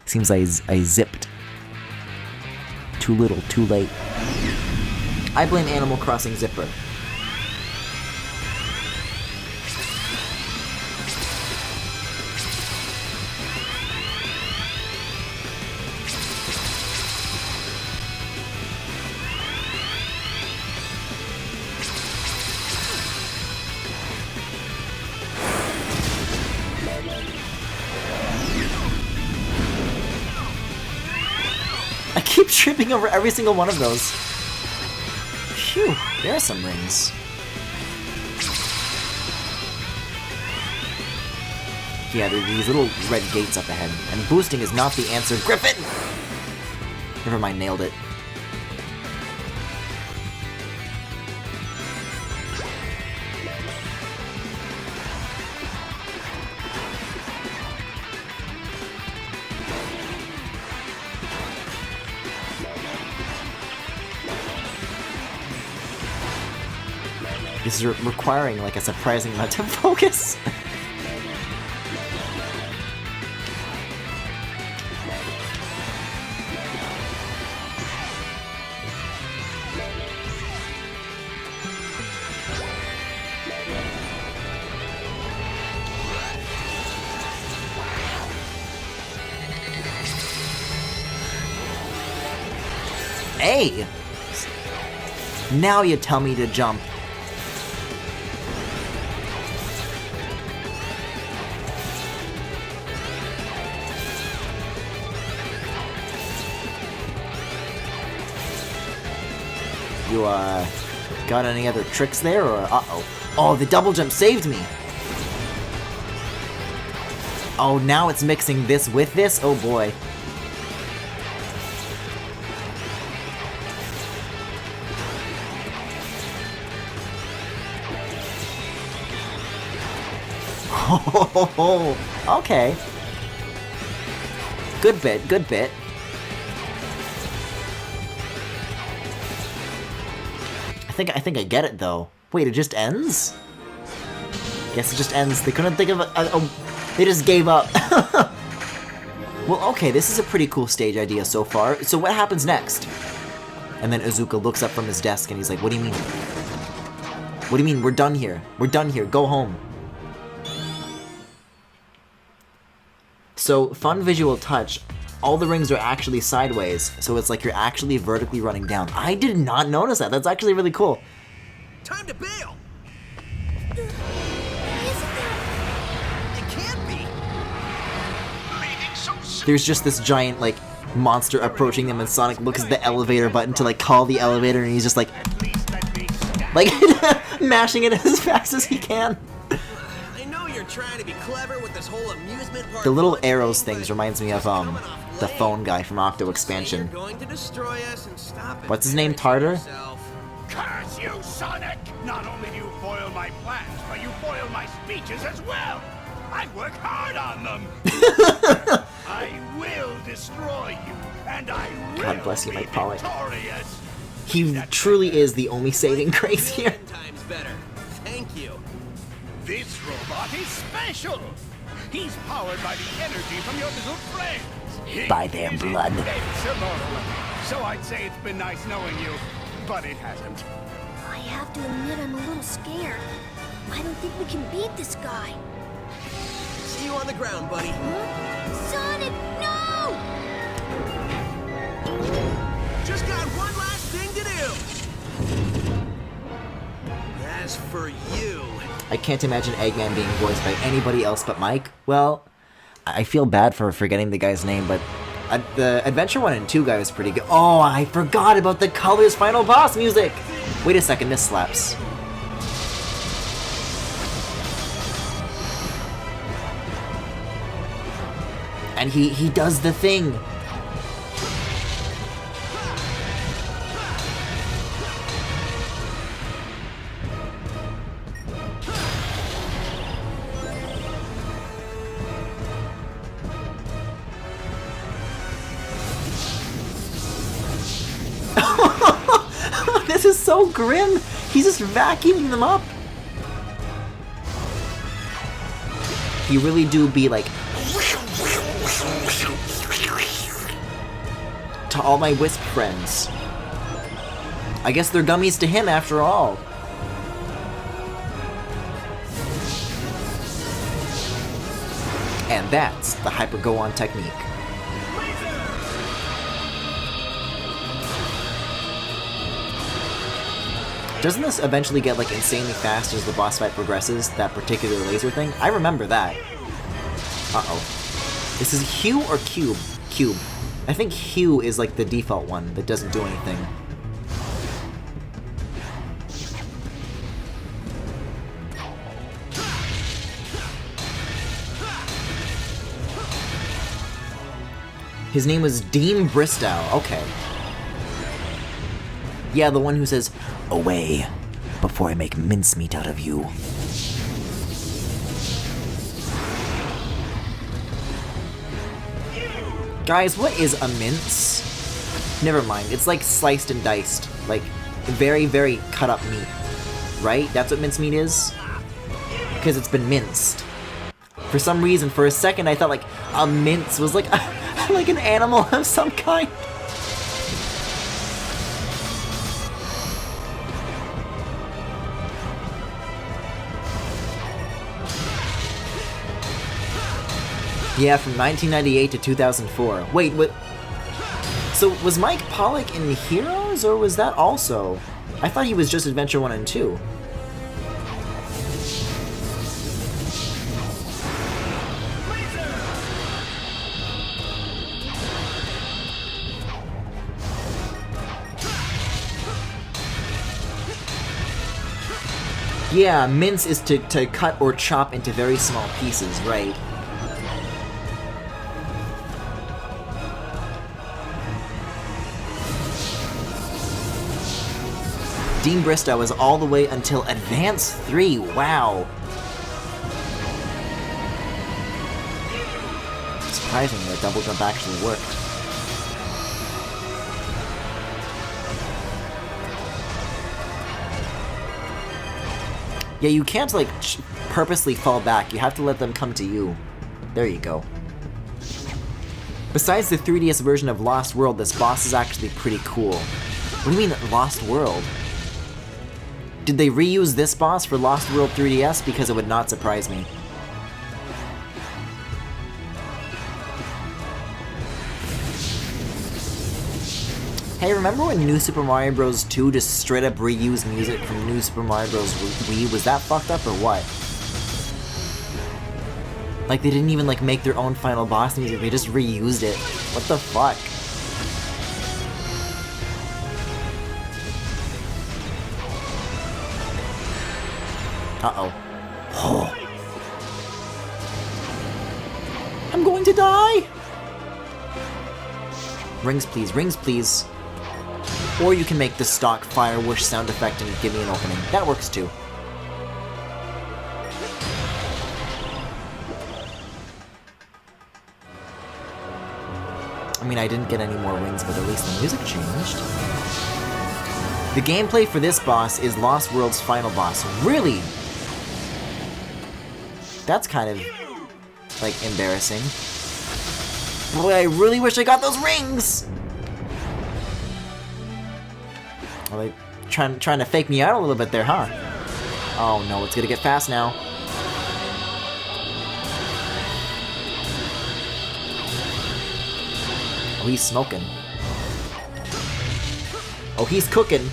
Seems I zipped. Too little, too late. I blame Animal Crossing Zipper. I keep tripping over every single one of those. Phew, there are some rings. Yeah, there are these little red gates up ahead, and boosting is not the answer. Griffin! Never mind, nailed it. This is requiring like a surprising amount of focus. Hey! Now you tell me to jump. You, got any other tricks there, or uh-oh. Oh, the double jump saved me! Oh, now it's mixing this with this? Oh boy. Okay. Good bit, good bit. I think I get it though. Wait, it just ends? Guess it just ends. They couldn't think of they just gave up. Well, okay, this is a pretty cool stage idea so far. So what happens next? And then Izuka looks up from his desk and he's like, what do you mean? What do you mean? We're done here. We're done here. Go home. So, fun visual touch. All the rings are actually sideways, so it's like you're actually vertically running down. I did not notice that. That's actually really cool. Time to bail! Isn't there? It can't be! Leaving so soon. There's just this giant, like, monster approaching them, and Sonic looks at the elevator button to, like, call the elevator, and he's just, like, At least let me stab. like, mashing it as fast as he can. I know you're trying to be clever with this whole amusement park. The little launch arrows thing, things but reminds me of, coming off the late. phone guy from Octo Say Expansion. you're going to destroy us and stop it. What's his name, Tartar? Yourself. Curse you, Sonic! Not only do you foil my plans, but you foil my speeches as well! I work hard on them! I will destroy you, and I will God bless you, be Mike Pollock. victorious! He truly is the only saving grace here. 10 times better. Thank you. This robot is special! He's powered by the energy from your little friends! He By their is blood. invincible. So I'd say it's been nice knowing you, but it hasn't. I have to admit I'm a little scared. I don't think we can beat this guy. See you on the ground, buddy. Sonic, no! Just got one last thing to do. As for you, I can't imagine Eggman being voiced by anybody else but Mike. Well, I feel bad for forgetting the guy's name, but the Adventure 1 and 2 guy was pretty good. Oh, I forgot about the Colors Final Boss music! Wait a second, this slaps. And he does the thing. This is so grim. He's just vacuuming them up. He really do be like, to all my Wisp friends. I guess they're gummies to him after all. And that's the Hyper Go-On technique. Doesn't this eventually get like insanely fast as the boss fight progresses, that particular laser thing? I remember that. Uh-oh. This is Hue or Cube? Cube. I think Hue is like the default one that doesn't do anything. His name was Dean Bristow. Okay. Yeah, the one who says, "Away, before I make mincemeat out of you." Guys, what is a mince? Never mind, it's like sliced and diced. Like, very, very cut up meat. Right? That's what mincemeat is? Because it's been minced. For some reason, for a second, I thought like a mince was like, like an animal of some kind. Yeah, from 1998 to 2004. Wait, what? So was Mike Pollock in Heroes, or was that also? I thought he was just Adventure 1 and 2. Yeah, mince is to cut or chop into very small pieces, right? Dean Bristow is all the way until Advance 3, wow. surprising that double jump actually worked. Yeah, you can't, like, purposely fall back. You have to let them come to you. There you go. Besides the 3DS version of Lost World, this boss is actually pretty cool. What do you mean, Lost World? Did they reuse this boss for Lost World 3DS? Because it would not surprise me. Hey, remember when New Super Mario Bros. 2 just straight up reused music from New Super Mario Bros. Wii? Was that fucked up or what? Like, they didn't even, like, make their own final boss music, they just reused it. What the fuck? Uh-oh. Oh. I'm going to die! Rings, please. Rings, please. Or you can make the stock fire whoosh sound effect and give me an opening. That works too. I mean, I didn't get any more rings, but at least the music changed. The gameplay for this boss is Lost World's final boss. Really? That's kind of, like, embarrassing. Boy, I really wish I got those rings! Are they trying to fake me out a little bit there, huh? Oh no, it's gonna get fast now. Oh, he's smoking. Oh, he's cooking.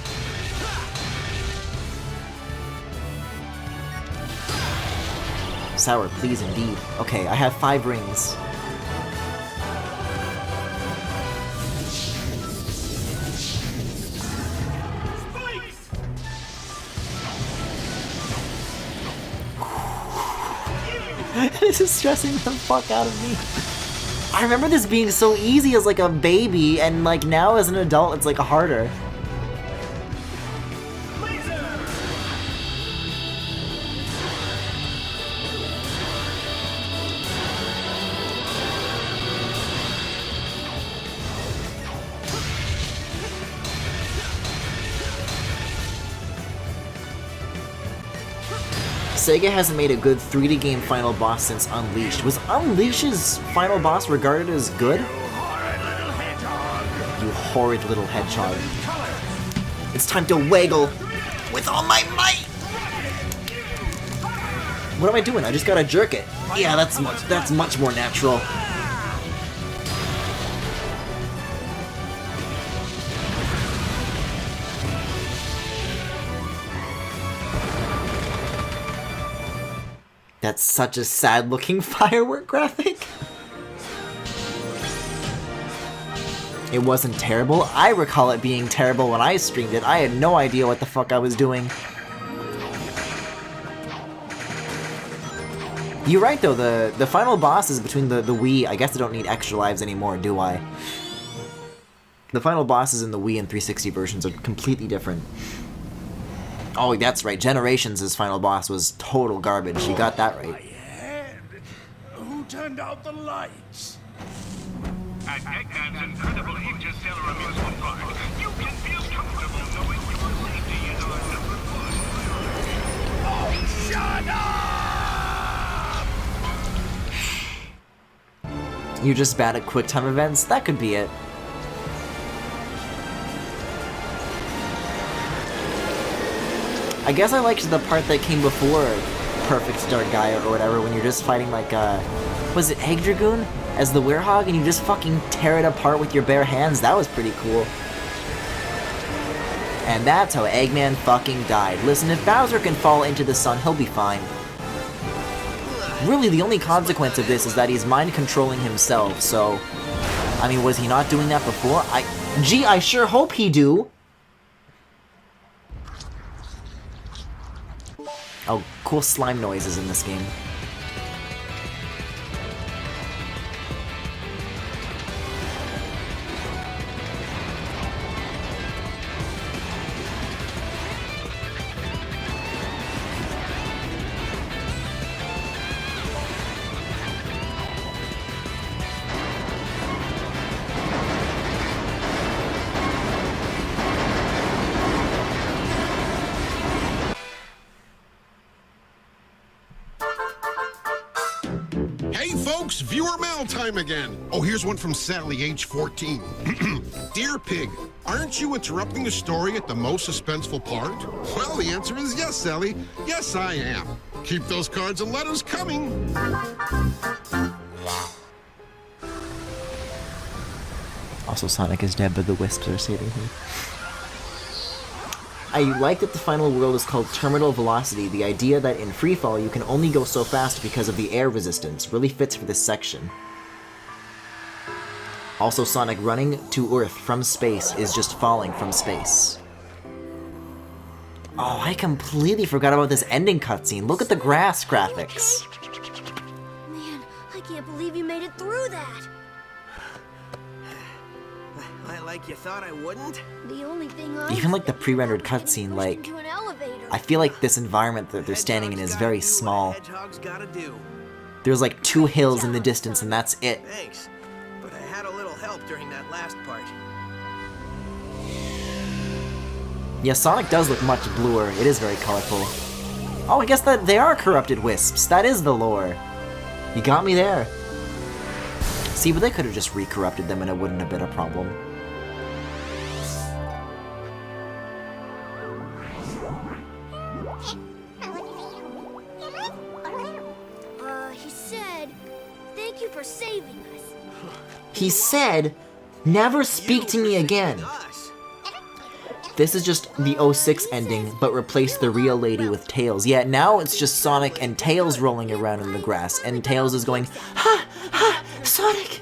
Sour, please indeed. Okay, I have 5 rings. This is stressing the fuck out of me. I remember this being so easy as like a baby, and like now as an adult it's like harder. Sega hasn't made a good 3D game final boss since Unleashed. Was Unleashed's final boss regarded as good? You horrid little hedgehog. It's time to waggle with all my might! What am I doing? I just gotta jerk it. Yeah, that's much more natural. That's such a sad-looking firework graphic. It wasn't terrible. I recall it being terrible when I streamed it. I had no idea what the fuck I was doing. You're right though, the final boss is between the Wii. I guess I don't need extra lives anymore, do I? The final bosses in the Wii and 360 versions are completely different. Oh, that's right. Generations' final boss was total garbage. You got that right. Who turned out the lights? At Eggman's incredible interstellar amusement park, you can feel comfortable knowing your safety is our #1. Oh, shut up! You're just bad at QuickTime events? That could be it. I guess I liked the part that came before Perfect Dark Gaia or whatever, when you're just fighting like, was it Egg Dragoon as the Werehog, and you just fucking tear it apart with your bare hands? That was pretty cool. And that's how Eggman fucking died. Listen, if Bowser can fall into the sun, he'll be fine. Really, the only consequence of this is that he's mind-controlling himself, so... I mean, was he not doing that before? Gee, I sure hope he do! Oh, cool slime noises in this game. folks, viewer mail time again. Oh, here's one from Sally, age 14. Dear Pig, aren't you interrupting the story at the most suspenseful part? Well, the answer is yes, Sally. Yes, I am. Keep those cards and letters coming. Also, Sonic is dead, but the Wisps are saving him. I like that the final world is called Terminal Velocity. The idea that in freefall you can only go so fast because of the air resistance really fits for this section. Also, Sonic running to Earth from space is just falling from space. Oh, I completely forgot about this ending cutscene. Look at the grass graphics. Man, I can't believe you made it through that. Like you thought I wouldn't? The only thing I Even like the pre-rendered cutscene, like, I feel like this environment that they're standing in is very small. There's like 2 hills in the distance and that's it. Thanks, but I had a little help during that last part. Yeah, Sonic does look much bluer. It is very colorful. Oh, I guess that they are corrupted wisps. That is the lore. You got me there. See, but they could have just re-corrupted them and it wouldn't have been a problem. He said, thank you for saving us. He said, never speak to me again. This is just the 06 ending, but replace the real lady with Tails. Yeah, now it's just Sonic and Tails rolling around in the grass, and Tails is going, ha, ha, Sonic!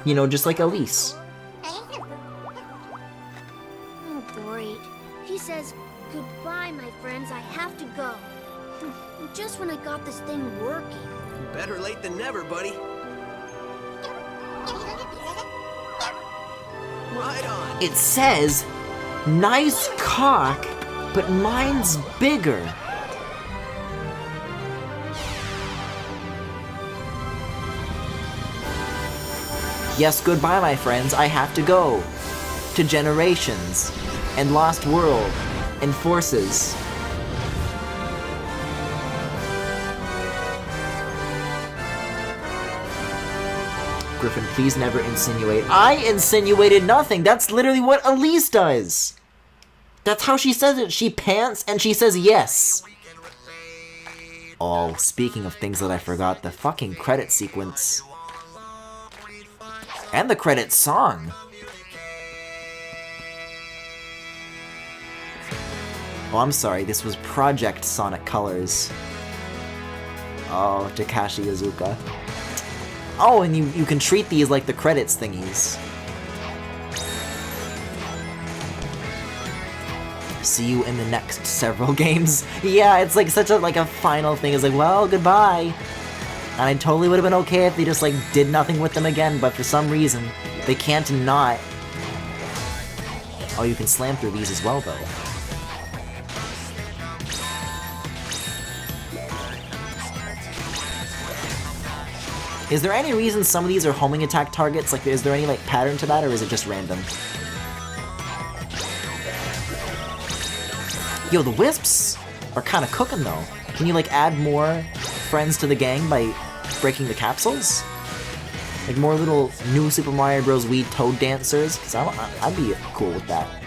You know, just like Elise. Oh, great. He says, goodbye, my friends, I have to go. Just when I got this thing working. Better late than never, buddy. Right on. It says, nice cock, but mine's bigger. Yes, goodbye, my friends, I have to go. To Generations, and Lost World, and Forces. Griffin, please never insinuate. I insinuated nothing! That's literally what Elise does! That's how she says it. She pants and she says yes. Oh, speaking of things that I forgot, the fucking credit sequence. And the credit song. Oh, I'm sorry, this was Project Sonic Colors. Oh, Takashi Iizuka. Oh, and you can treat these like the credits thingies. See you in the next several games. Yeah, it's like such a final thing. It's like, well, goodbye. And I totally would have been okay if they just like did nothing with them again, but for some reason, they can't not. Oh, you can slam through these as well, though. Is there any reason some of these are homing attack targets? Like, is there any, like, pattern to that, or is it just random? Yo, the Wisps are kind of cooking, though. Can you, like, add more friends to the gang by breaking the capsules? Like, more little new Super Mario Bros. Wii Toad dancers? Because I'd be cool with that.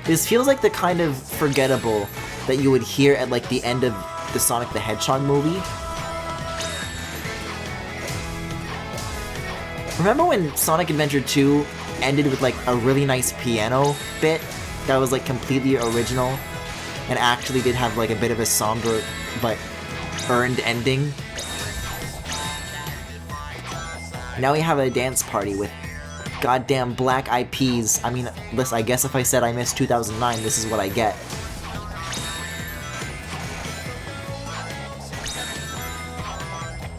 This feels like the kind of forgettable that you would hear at like the end of the Sonic the Hedgehog movie. Remember when Sonic Adventure 2 ended with like a really nice piano bit that was like completely original and actually did have like a bit of a somber but earned ending? Now we have a dance party with goddamn black eyed peas. I mean, listen, I guess if I said I missed 2009, this is what I get.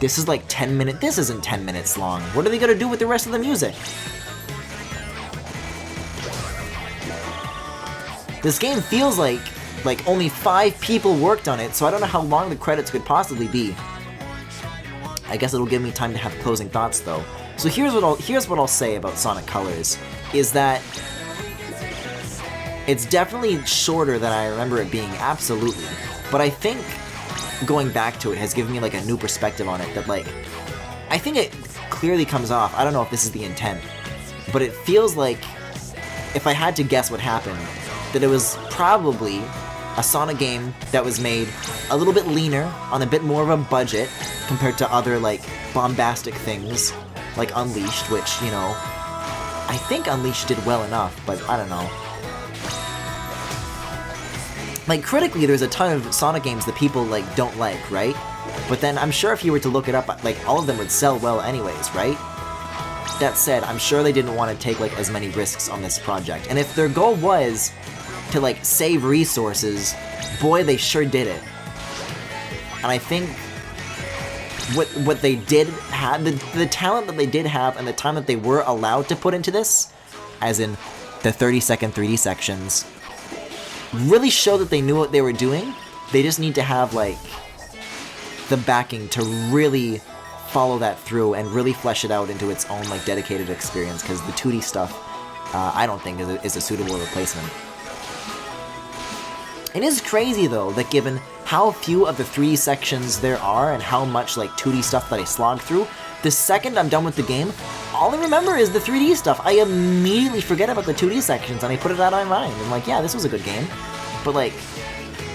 This is like 10 minutes. This isn't 10 minutes long. What are they gonna do with the rest of the music? This game feels like only 5 people worked on it, so I don't know how long the credits could possibly be. I guess it'll give me time to have closing thoughts though. So here's what I'll say about Sonic Colors, is that it's definitely shorter than I remember it being, absolutely. But I think going back to it has given me like a new perspective on it that like, I think it clearly comes off, I don't know if this is the intent, but it feels like, if I had to guess what happened, that it was probably a Sonic game that was made a little bit leaner, on a bit more of a budget, compared to other, like, bombastic things, like Unleashed, which, you know, I think Unleashed did well enough, but I don't know. Like, critically, there's a ton of Sonic games that people, like, don't like, right? But then I'm sure if you were to look it up, like, all of them would sell well anyways, right? That said, I'm sure they didn't want to take, like, as many risks on this project. And if their goal was to, like, save resources, boy, they sure did it. And I think what they did have, the talent that they did have and the time that they were allowed to put into this, as in the 30-second 3D sections, really show that they knew what they were doing. They just need to have, like, the backing to really follow that through and really flesh it out into its own, like, dedicated experience, because the 2D stuff, I don't think is a suitable replacement. It is crazy, though, that given how few of the 3D sections there are and how much, like, 2D stuff that I slogged through, the second I'm done with the game, all I remember is the 3D stuff. I immediately forget about the 2D sections and I put it out of my mind. I'm like, yeah, this was a good game. But, like,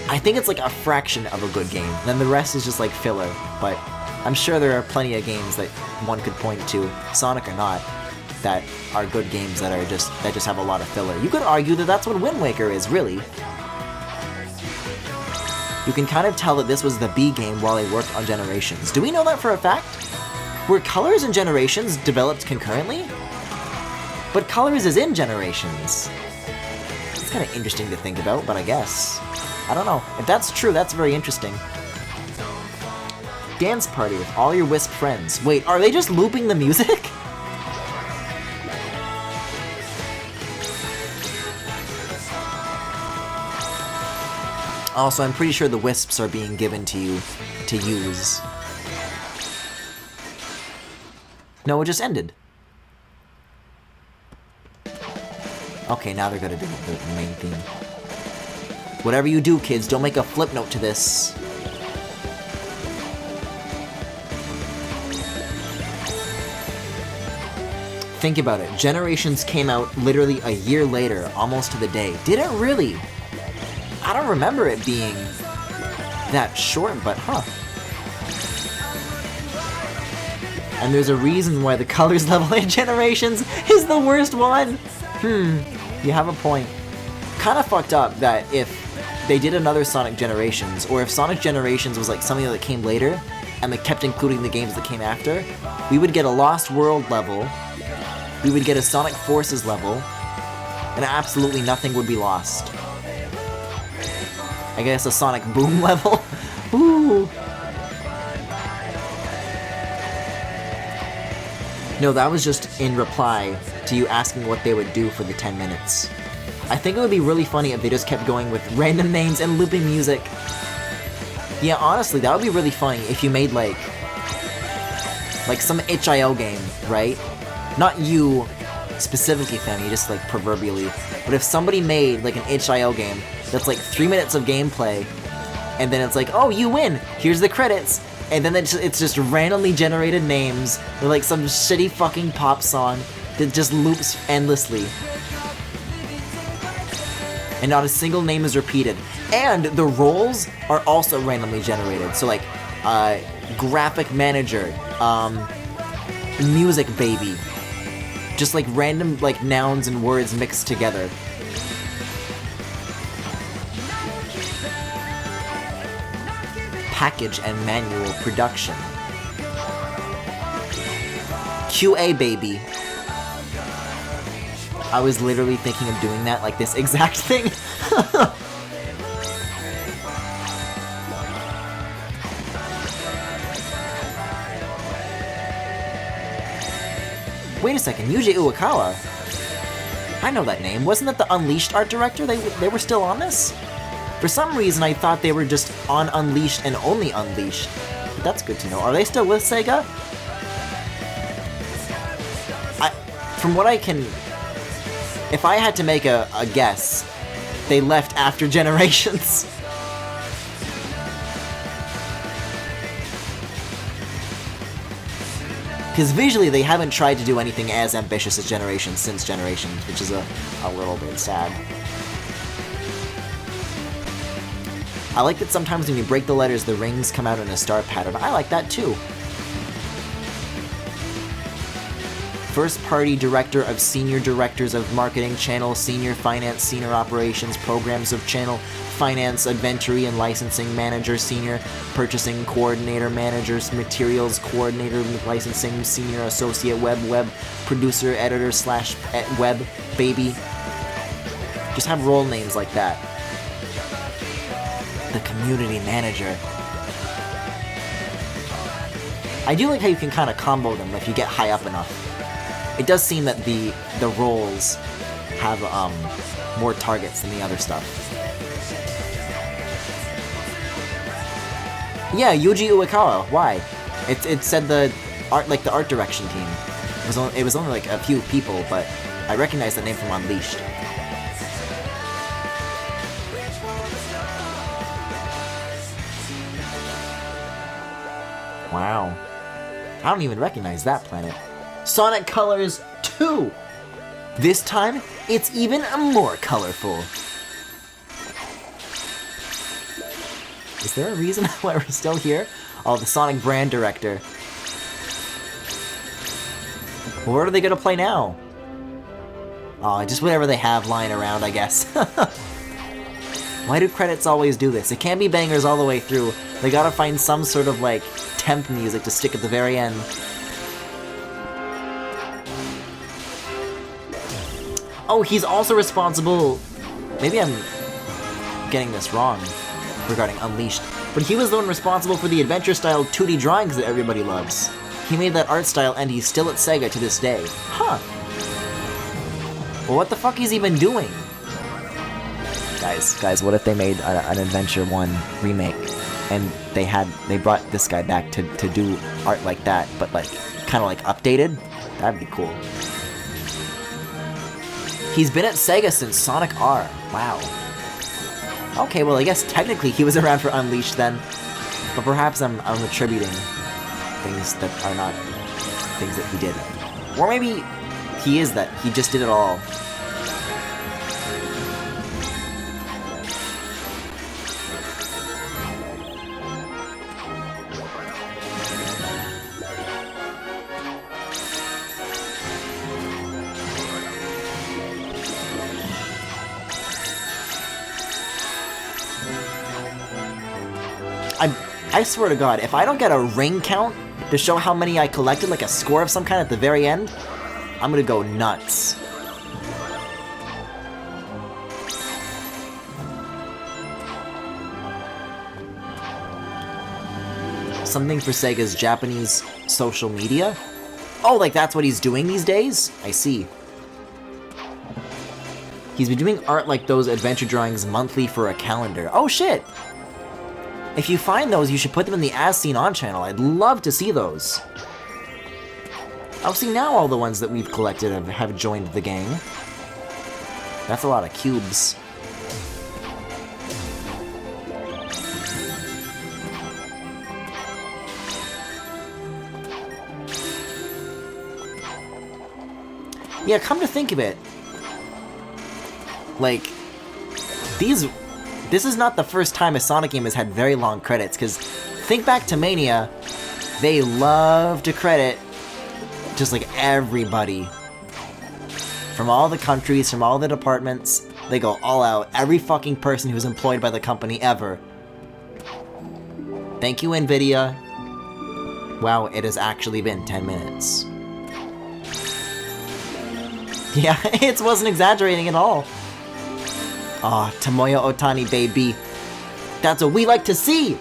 I think it's, like, a fraction of a good game. Then the rest is just, like, filler. But I'm sure there are plenty of games that one could point to, Sonic or not, that are good games that just have a lot of filler. You could argue that that's what Wind Waker is, really. You can kind of tell that this was the B game while they worked on Generations. Do we know that for a fact? Were Colors and Generations developed concurrently? But Colors is in Generations. It's kind of interesting to think about, but I guess. I don't know. If that's true, that's very interesting. Dance party with all your Wisp friends. Wait, are they just looping the music? Also, I'm pretty sure the Wisps are being given to you to use. No, it just ended. Okay, now they're gonna do the main theme. Whatever you do, kids, don't make a flip note to this. Think about it. Generations came out literally a year later, almost to the day. Did it really? I don't remember it being that short, but huh. And there's a reason why the Colors level in Generations is the worst one. You have a point. Kinda fucked up that if they did another Sonic Generations, or if Sonic Generations was like something that came later, and they kept including the games that came after, we would get a Lost World level, we would get a Sonic Forces level, and absolutely nothing would be lost. I guess a Sonic Boom level? Ooh! No, that was just in reply to you asking what they would do for the 10 minutes. I think it would be really funny if they just kept going with random names and looping music. Yeah, honestly, that would be really funny if you made, like some HIO game, right? Not you specifically, Femi, just, like, proverbially. But if somebody made, like, an HIO game that's, like, 3 minutes of gameplay, and then it's like, oh, you win! Here's the credits! And then it's just randomly generated names with, like, some shitty fucking pop song that just loops endlessly. And not a single name is repeated. And the roles are also randomly generated. So, like, graphic manager, music baby. Just, like, random, like, nouns and words mixed together. Package and manual production. QA baby. I was literally thinking of doing that, like this exact thing. Wait a second, Yuji Uekawa? I know that name. Wasn't that the Unleashed art director? They were still on this? For some reason, I thought they were just on Unleashed and only Unleashed. That's good to know. Are they still with Sega? From what I can... If I had to make a guess, they left after Generations. Because visually, they haven't tried to do anything as ambitious as Generations since Generations, which is a little bit sad. I like that sometimes when you break the letters, the rings come out in a star pattern. I like that too. First party director of senior directors of marketing, channel, senior finance, senior operations, programs of channel, finance, inventory and licensing manager, senior purchasing coordinator, managers, materials coordinator, licensing, senior associate, web producer, editor / web baby. Just have role names like that. The community manager. I do like how you can kind of combo them if you get high up enough. It does seem that the roles have more targets than the other stuff. Yeah, Yuji Uekawa. Why? It said the art direction team. It was only like a few people, but I recognize the name from Unleashed. Wow. I don't even recognize that planet. Sonic Colors 2! This time, it's even more colorful. Is there a reason why we're still here? Oh, the Sonic brand director. Well, what are they gonna play now? Oh, just whatever they have lying around, I guess. Why do credits always do this? It can't be bangers all the way through. They gotta find some sort of, like, temp music to stick at the very end. Oh, he's also responsible... Maybe I'm getting this wrong regarding Unleashed, but he was the one responsible for the adventure-style 2D drawings that everybody loves. He made that art style and he's still at Sega to this day. Huh. Well, what the fuck is he been doing? Guys, what if they made an Adventure 1 remake and they brought this guy back to do art like that, but like, kind of like updated? That'd be cool. He's been at Sega since Sonic R. Wow. Okay, well I guess technically he was around for Unleashed then. But perhaps I'm attributing things that are not things that he did. Or maybe he is that. He just did it all. I swear to God, if I don't get a ring count to show how many I collected, like a score of some kind at the very end, I'm gonna go nuts. Something for Sega's Japanese social media? Oh, like that's what he's doing these days? I see. He's been doing art like those adventure drawings monthly for a calendar. Oh shit! If you find those, you should put them in the As Seen On channel. I'd love to see those. Oh, see, now all the ones that we've collected have joined the gang. That's a lot of cubes. Yeah, come to think of it, like, this is not the first time a Sonic game has had very long credits, because think back to Mania, they love to credit just like everybody. From all the countries, from all the departments, they go all out. Every fucking person who's employed by the company ever. Thank you, NVIDIA. Wow, it has actually been 10 minutes. Yeah, it wasn't exaggerating at all. Aw, Tomoya Otani, baby. That's what we like to see!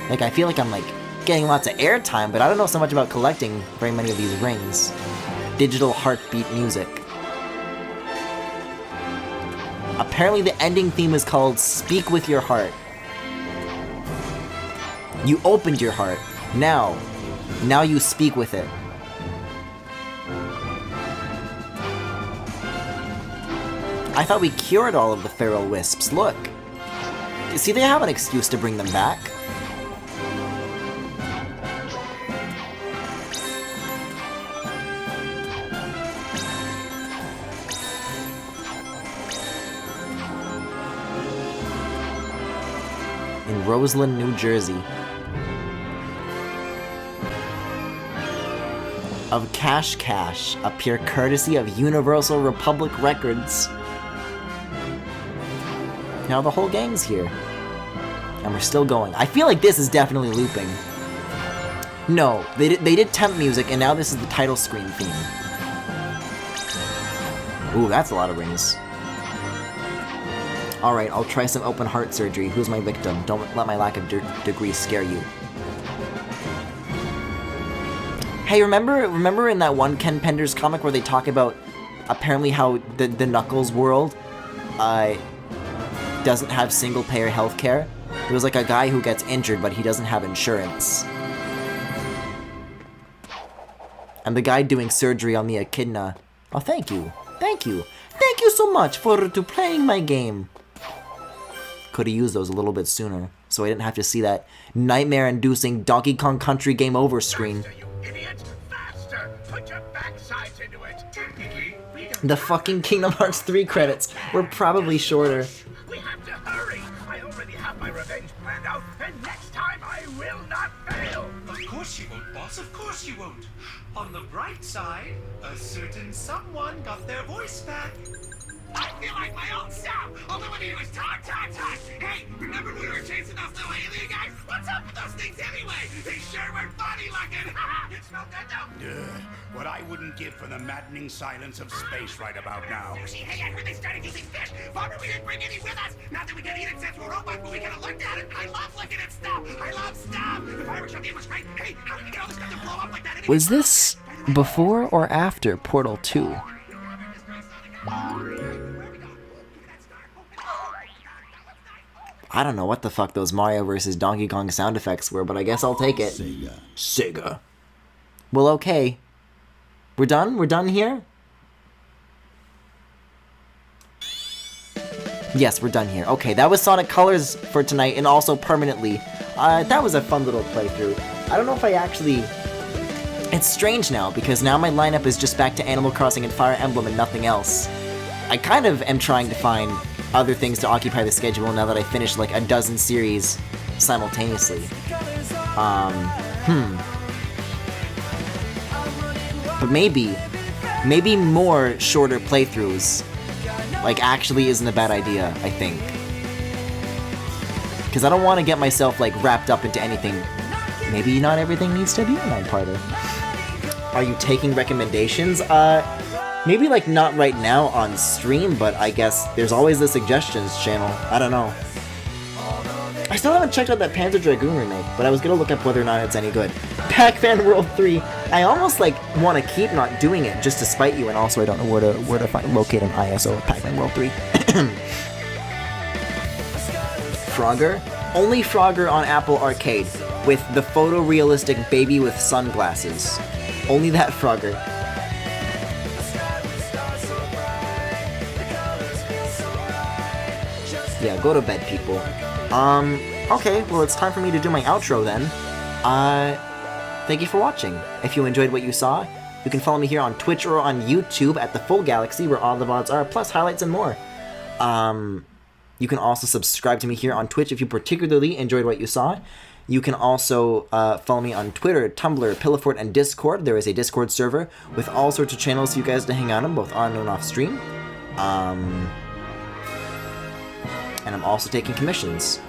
Like, I feel like I'm, like, getting lots of airtime, but I don't know so much about collecting very many of these rings. Digital heartbeat music. Apparently the ending theme is called Speak With Your Heart. You opened your heart. Now you speak with it. I thought we cured all of the feral wisps. Look. See, they have an excuse to bring them back. In Roseland, New Jersey. Of Cash Cash, appear courtesy of Universal Republic Records. Now the whole gang's here. And we're still going. I feel like this is definitely looping. No, they did temp music, and now this is the title screen theme. Ooh, that's a lot of rings. Alright, I'll try some open heart surgery. Who's my victim? Don't let my lack of degree scare you. Hey, remember in that one Ken Penders comic where they talk about apparently how the Knuckles world doesn't have single-payer healthcare? There was like a guy who gets injured, but he doesn't have insurance. And the guy doing surgery on the echidna. Oh, thank you. Thank you. Thank you so much for playing my game. Could have used those a little bit sooner, so I didn't have to see that nightmare-inducing Donkey Kong Country Game Over screen. Faster, you idiot! Faster! Put your backsides into it! The fucking Kingdom Hearts 3 credits were probably shorter. We have to hurry! I already have my revenge planned out, and next time I will not fail! Of course you won't, boss. Of course you won't. On the bright side, a certain someone got their voice back. I feel like my own self! All I want to do is talk! Hey, remember when we were chasing those little alien guys? What's up with those things anyway? They sure were funny looking! Smell that though? What I wouldn't give for the maddening silence of space right about now. Hey, I heard they started using fish! Bummer we didn't bring any with us! Not that we can eat it since we're robots, but we could have looked at it! I love looking at stuff! I love stuff! The fireworks show game was great! Hey, how did we get all this stuff to blow up like that anyway? Was this before or after Portal 2? I don't know what the fuck those Mario vs. Donkey Kong sound effects were, but I guess I'll take it. Sega. Well, okay. We're done? We're done here? Yes, we're done here. Okay, that was Sonic Colors for tonight, and also permanently. That was a fun little playthrough. I don't know if I actually... It's strange now, because now my lineup is just back to Animal Crossing and Fire Emblem and nothing else. I kind of am trying to find other things to occupy the schedule now that I finished like a dozen series simultaneously. But maybe more shorter playthroughs, like, actually isn't a bad idea, I think. Because I don't want to get myself, like, wrapped up into anything. Maybe not everything needs to be a 9-parter. Are you taking recommendations? Maybe, like, not right now on stream, but I guess there's always the suggestions channel. I don't know. I still haven't checked out that Panzer Dragoon remake, but I was gonna look up whether or not it's any good. Pac-Man World 3. I almost, like, want to keep not doing it just to spite you, and also I don't know where to locate an ISO of Pac-Man World 3. Frogger? Only Frogger on Apple Arcade, with the photorealistic baby with sunglasses. Only that Frogger. Yeah, go to bed, people. Okay, well, it's time for me to do my outro then. Thank you for watching. If you enjoyed what you saw, you can follow me here on Twitch or on YouTube at The Full Galaxy, where all the VODs are, plus highlights and more. You can also subscribe to me here on Twitch if you particularly enjoyed what you saw. You can also follow me on Twitter, Tumblr, Pillowfort, and Discord. There is a Discord server with all sorts of channels for you guys to hang out on, both on and off stream. And I'm also taking commissions.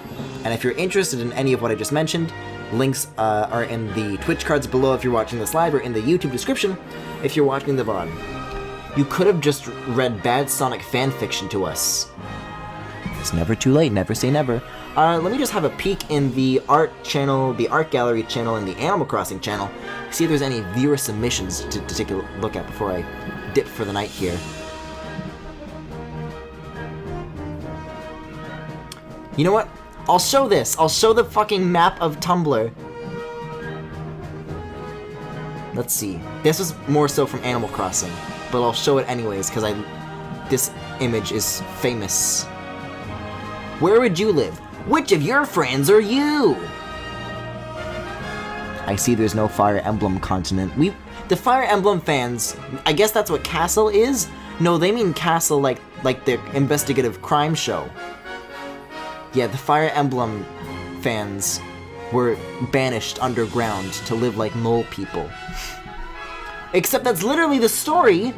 And if you're interested in any of what I just mentioned, links are in the Twitch cards below if you're watching this live, or in the YouTube description if you're watching the VOD. You could have just read bad Sonic fanfiction to us. It's never too late, never say never. Let me just have a peek in the art channel, the art gallery channel, and the Animal Crossing channel, see if there's any viewer submissions to take a look at before I dip for the night here. You know what? I'll show this. I'll show the fucking map of Tumblr. Let's see. This was more so from Animal Crossing, but I'll show it anyways because this image is famous. Where would you live? Which of your friends are you? I see there's no Fire Emblem continent. The Fire Emblem fans, I guess that's what Castle is? No, they mean Castle like the investigative crime show. Yeah, the Fire Emblem fans were banished underground to live like mole people. Except that's literally the story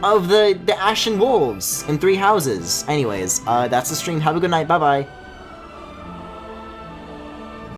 of the Ashen Wolves in 3 Houses. Anyways, that's the stream. Have a good night. Bye-bye.